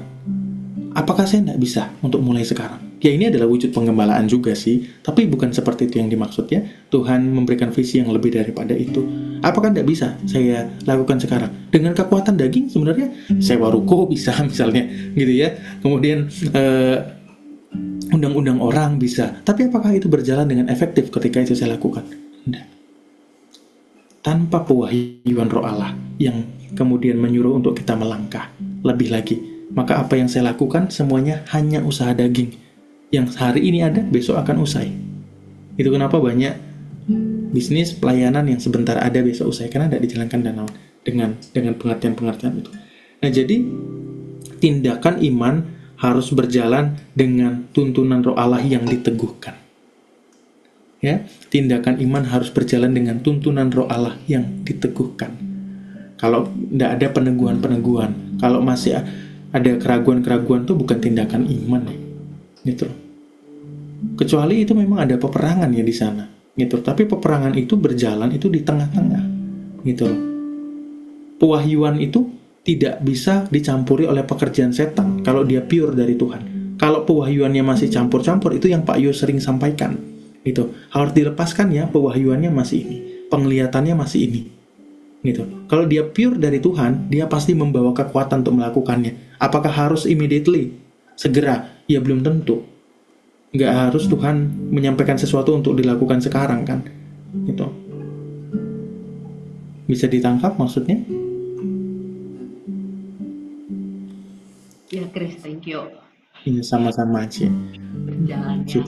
Speaker 2: Apakah saya tidak bisa untuk mulai sekarang? Ya, ini adalah wujud penggembalaan juga sih, tapi bukan seperti itu yang dimaksud ya. Tuhan memberikan visi yang lebih daripada itu. Apakah tidak bisa saya lakukan sekarang? Dengan kekuatan daging sebenarnya sewa ruko bisa misalnya gitu ya. Kemudian undang-undang orang bisa. Tapi apakah itu berjalan dengan efektif ketika itu saya lakukan? Tidak. Tanpa pewahyuan Roh Allah yang kemudian menyuruh untuk kita melangkah lebih lagi, maka apa yang saya lakukan semuanya hanya usaha daging yang hari ini ada, besok akan usai. Itu kenapa banyak bisnis pelayanan yang sebentar ada, besok usai, karena tidak dijalankan dengan pengertian-pengertian itu. Nah, jadi tindakan iman harus berjalan dengan tuntunan Roh Allah yang diteguhkan. Ya, tindakan iman harus berjalan dengan tuntunan Roh Allah yang diteguhkan. Kalau tidak ada peneguhan-peneguhan, kalau masih ada keraguan-keraguan, itu bukan tindakan iman ya. Gitu. Kecuali itu memang ada peperangan ya di sana. Gitu. Tapi peperangan itu berjalan itu di tengah-tengah. Gitu. Pewahyuan itu tidak bisa dicampuri oleh pekerjaan setan kalau dia pure dari Tuhan. Kalau pewahyuannya masih campur-campur, itu yang Pak Yo sering sampaikan. Gitu. Harus dilepaskan ya, pewahyuannya masih ini, penglihatannya masih ini. Gitu. Kalau dia pure dari Tuhan, dia pasti membawa kekuatan untuk melakukannya. Apakah harus immediately, segera? Ya belum tentu. Nggak harus Tuhan menyampaikan sesuatu untuk dilakukan sekarang kan. Gitu. Bisa ditangkap maksudnya?
Speaker 3: Ya, Chris, thank you.
Speaker 2: Iya, sama-sama aja.
Speaker 3: Berjalannya.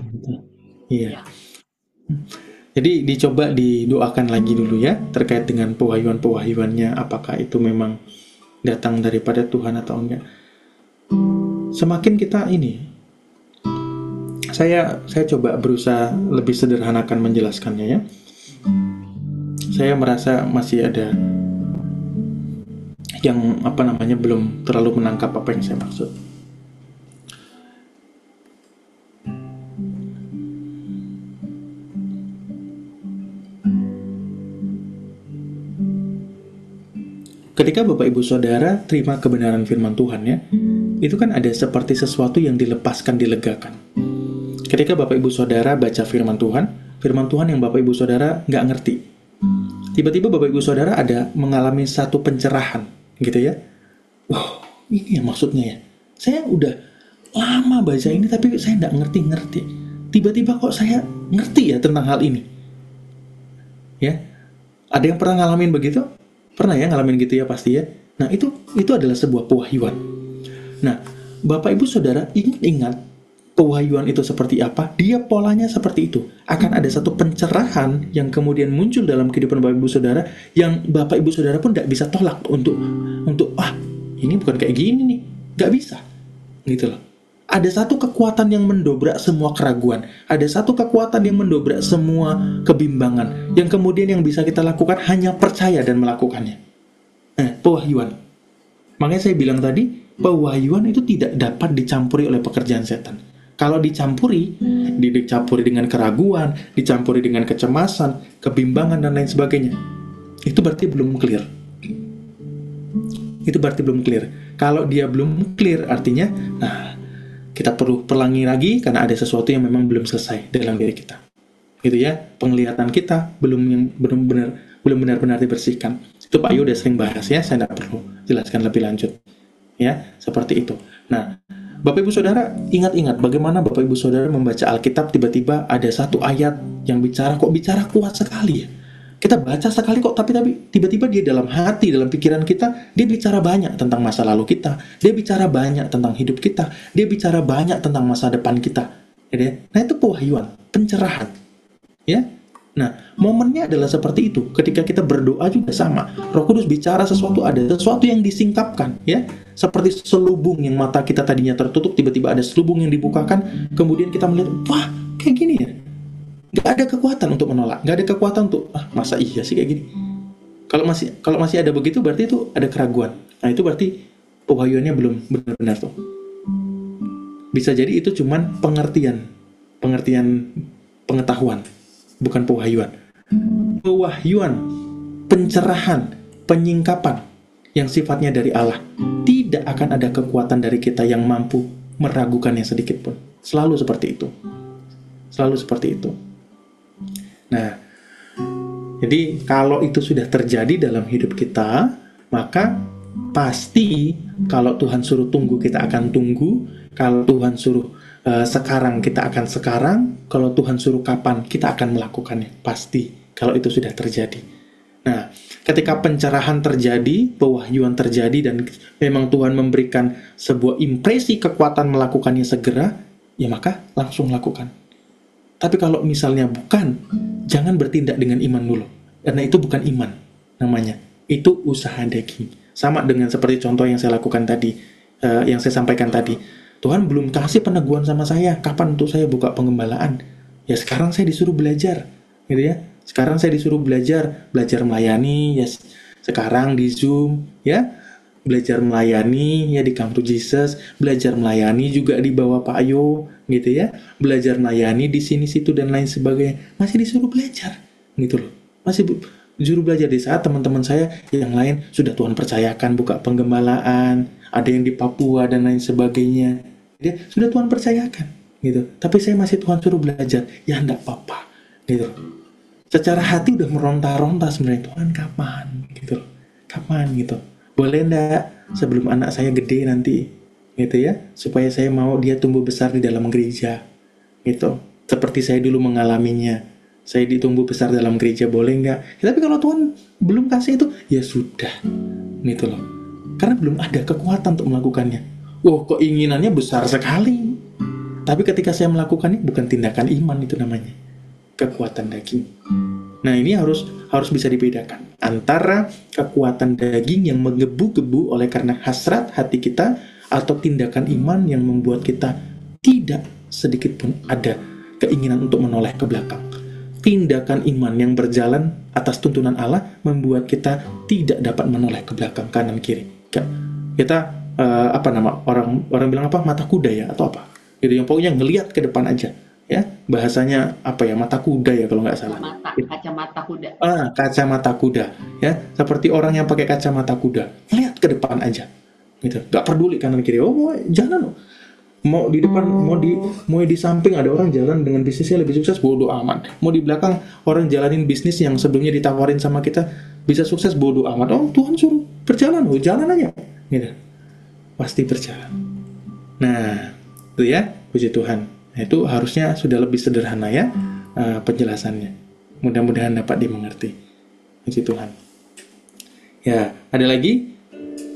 Speaker 2: Iya. Jadi dicoba didoakan lagi dulu ya terkait dengan pewahyuan-pewahyuannya, apakah itu memang datang daripada Tuhan atau enggak. Semakin kita ini, saya coba berusaha lebih sederhanakan menjelaskannya ya. Saya merasa masih ada yang belum terlalu menangkap apa yang saya maksud. Ketika Bapak Ibu Saudara terima kebenaran firman Tuhan ya, itu kan ada seperti sesuatu yang dilepaskan, dilegakan. Ketika Bapak Ibu Saudara baca firman Tuhan yang Bapak Ibu Saudara nggak ngerti, tiba-tiba Bapak Ibu Saudara ada mengalami satu pencerahan, gitu ya. Wah, ini ya maksudnya ya. Saya udah lama baca ini tapi saya nggak ngerti. Tiba-tiba kok saya ngerti ya tentang hal ini. Ya, ada yang pernah ngalamin begitu? Pernah ya ngalamin gitu ya pasti ya. Nah itu adalah sebuah pewahyuan. Nah Bapak Ibu Saudara ingat pewahyuan itu seperti apa? Dia polanya seperti itu. Akan ada satu pencerahan yang kemudian muncul dalam kehidupan Bapak Ibu Saudara yang Bapak Ibu Saudara pun tidak bisa tolak untuk ini bukan kayak gini nih, nggak bisa, gitu loh. Ada satu kekuatan yang mendobrak semua keraguan. Ada satu kekuatan yang mendobrak semua kebimbangan. Yang kemudian yang bisa kita lakukan hanya percaya dan melakukannya. Pewahyuan. Makanya saya bilang tadi, pewahyuan itu tidak dapat dicampuri oleh pekerjaan setan. Kalau dicampuri dengan keraguan, dicampuri dengan kecemasan, kebimbangan, dan lain sebagainya, itu berarti belum clear. Kalau dia belum clear, artinya, kita perlu pelangi lagi karena ada sesuatu yang memang belum selesai dalam diri kita. Gitu ya, penglihatan kita belum benar-benar dibersihkan. Itu Pak Yu udah sering bahas ya, saya tidak perlu jelaskan lebih lanjut. Ya, seperti itu. Nah, Bapak Ibu Saudara ingat bagaimana Bapak Ibu Saudara membaca Alkitab, tiba-tiba ada satu ayat yang bicara kuat sekali ya. Kita baca sekali kok, tapi tiba-tiba dia dalam hati, dalam pikiran kita, dia bicara banyak tentang masa lalu kita, dia bicara banyak tentang hidup kita, dia bicara banyak tentang masa depan kita. Nah itu pewahyuan, pencerahan. Ya. Nah, momennya adalah seperti itu. Ketika kita berdoa juga sama. Roh Kudus bicara sesuatu, ada sesuatu yang disingkapkan, ya. Seperti selubung yang mata kita tadinya tertutup, tiba-tiba ada selubung yang dibukakan, kemudian kita melihat, wah, kayak gini ya. Gak ada kekuatan untuk menolak, gak ada kekuatan untuk, masa iya sih kayak gini. Kalau masih ada begitu, berarti itu ada keraguan. Nah, itu berarti pewahyuannya belum benar-benar tuh. Bisa jadi itu cuman pengertian pengetahuan, bukan pewahyuan. Pewahyuan, pencerahan, penyingkapan yang sifatnya dari Allah. Tidak akan ada kekuatan dari kita yang mampu meragukannya sedikit pun. Selalu seperti itu. Selalu seperti itu. Nah, jadi kalau itu sudah terjadi dalam hidup kita, maka pasti kalau Tuhan suruh tunggu, kita akan tunggu. Kalau Tuhan suruh sekarang, kita akan sekarang. Kalau Tuhan suruh kapan, kita akan melakukannya. Pasti, kalau itu sudah terjadi. Nah, ketika pencerahan terjadi, pewahyuan terjadi, dan memang Tuhan memberikan sebuah impresi kekuatan melakukannya segera, ya maka langsung lakukan. Tapi kalau misalnya bukan, jangan bertindak dengan iman dulu. Karena itu bukan iman namanya. Itu usaha daging. Sama dengan seperti contoh yang saya lakukan tadi, yang saya sampaikan tadi. Tuhan belum kasih peneguhan sama saya, kapan untuk saya buka penggembalaan. Ya sekarang saya disuruh belajar, gitu ya. Sekarang saya disuruh belajar melayani, ya sekarang di Zoom, ya. Belajar melayani ya di Come to Jesus, belajar melayani juga di bawah Pak Ayo, gitu ya. Belajar melayani di sini situ dan lain sebagainya. Masih disuruh belajar, gitu loh. Masih disuruh belajar di saat teman-teman saya yang lain sudah Tuhan percayakan buka penggembalaan, ada yang di Papua dan lain sebagainya. Dia sudah Tuhan percayakan, gitu. Tapi saya masih Tuhan suruh belajar, ya enggak apa-apa, gitu. Secara hati udah meronta-ronta sebenarnya, Tuhan kapan, gitu. Kapan, gitu. Boleh enggak sebelum anak saya gede nanti, gitu ya, supaya saya mau dia tumbuh besar di dalam gereja, gitu. Seperti saya dulu mengalaminya, saya ditumbuh besar dalam gereja, boleh enggak? Ya, tapi kalau Tuhan belum kasih itu, ya sudah, gitu loh. Karena belum ada kekuatan untuk melakukannya. Keinginannya besar sekali. Tapi ketika saya melakukannya, bukan tindakan iman itu namanya, kekuatan daging. Nah, ini harus bisa dibedakan antara kekuatan daging yang menggebu-gebu oleh karena hasrat hati kita, atau tindakan iman yang membuat kita tidak sedikit pun ada keinginan untuk menoleh ke belakang. Tindakan iman yang berjalan atas tuntunan Allah membuat kita tidak dapat menoleh ke belakang, kanan kiri. Kita orang bilang apa, mata kuda ya, atau apa gitu, yang pokoknya ngelihat ke depan aja, ya, bahasanya apa ya, mata kuda ya kalau nggak salah,
Speaker 3: kacamata kuda.
Speaker 2: Kacamata kuda, ya, seperti orang yang pakai kacamata kuda, lihat ke depan aja, gitu, nggak peduli kanan kiri. Mau jalan, mau di depan, mau di samping ada orang jalan dengan bisnisnya lebih sukses, bodo amat. Mau di belakang orang jalanin bisnis yang sebelumnya ditawarin sama kita bisa sukses, bodo amat. Tuhan suruh berjalan, jalan aja, gitu, pasti berjalan. Nah, itu ya, puji Tuhan. Nah, itu harusnya sudah lebih sederhana ya penjelasannya. Mudah-mudahan dapat dimengerti. Puji Tuhan. Ya, ada lagi?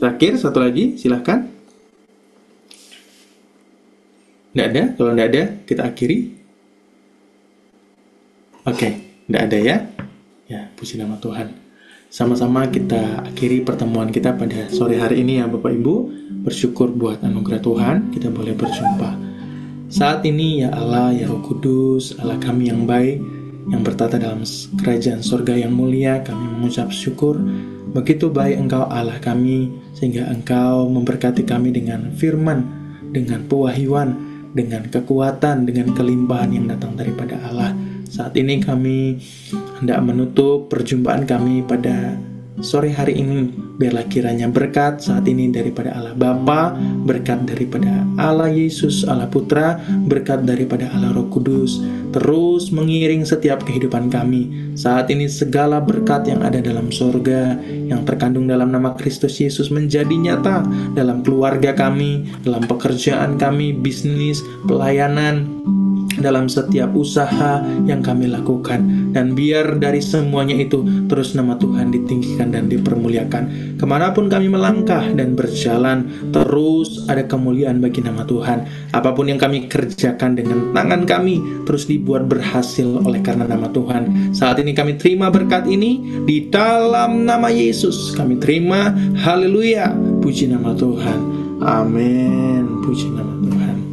Speaker 2: Terakhir, satu lagi, silahkan. Nggak ada? Kalau nggak ada, kita akhiri. Oke, nggak ada ya? Ya, puji nama Tuhan. Sama-sama kita akhiri pertemuan kita pada sore hari ini ya Bapak Ibu. Bersyukur buat anugerah Tuhan, kita boleh berjumpa. Saat ini ya Allah, ya Roh Kudus, Allah kami yang baik, yang bertata dalam kerajaan surga yang mulia, kami mengucap syukur. Begitu baik Engkau Allah kami, sehingga Engkau memberkati kami dengan firman, dengan pewahyuan, dengan kekuatan, dengan kelimpahan yang datang daripada Allah. Saat ini kami hendak menutup perjumpaan kami pada sore hari ini. Biarlah kiranya berkat saat ini daripada Allah Bapa, berkat daripada Allah Yesus, Allah Putra, berkat daripada Allah Roh Kudus, terus mengiring setiap kehidupan kami. Saat ini segala berkat yang ada dalam surga, yang terkandung dalam nama Kristus Yesus menjadi nyata dalam keluarga kami, dalam pekerjaan kami, bisnis, pelayanan, dalam setiap usaha yang kami lakukan. Dan biar dari semuanya itu terus nama Tuhan ditinggikan dan dipermuliakan. Kemanapun kami melangkah dan berjalan, terus ada kemuliaan bagi nama Tuhan. Apapun yang kami kerjakan dengan tangan kami terus dibuat berhasil oleh karena nama Tuhan. Saat ini kami terima berkat ini di dalam nama Yesus. Kami terima, haleluya, puji nama Tuhan. Amin, puji nama Tuhan.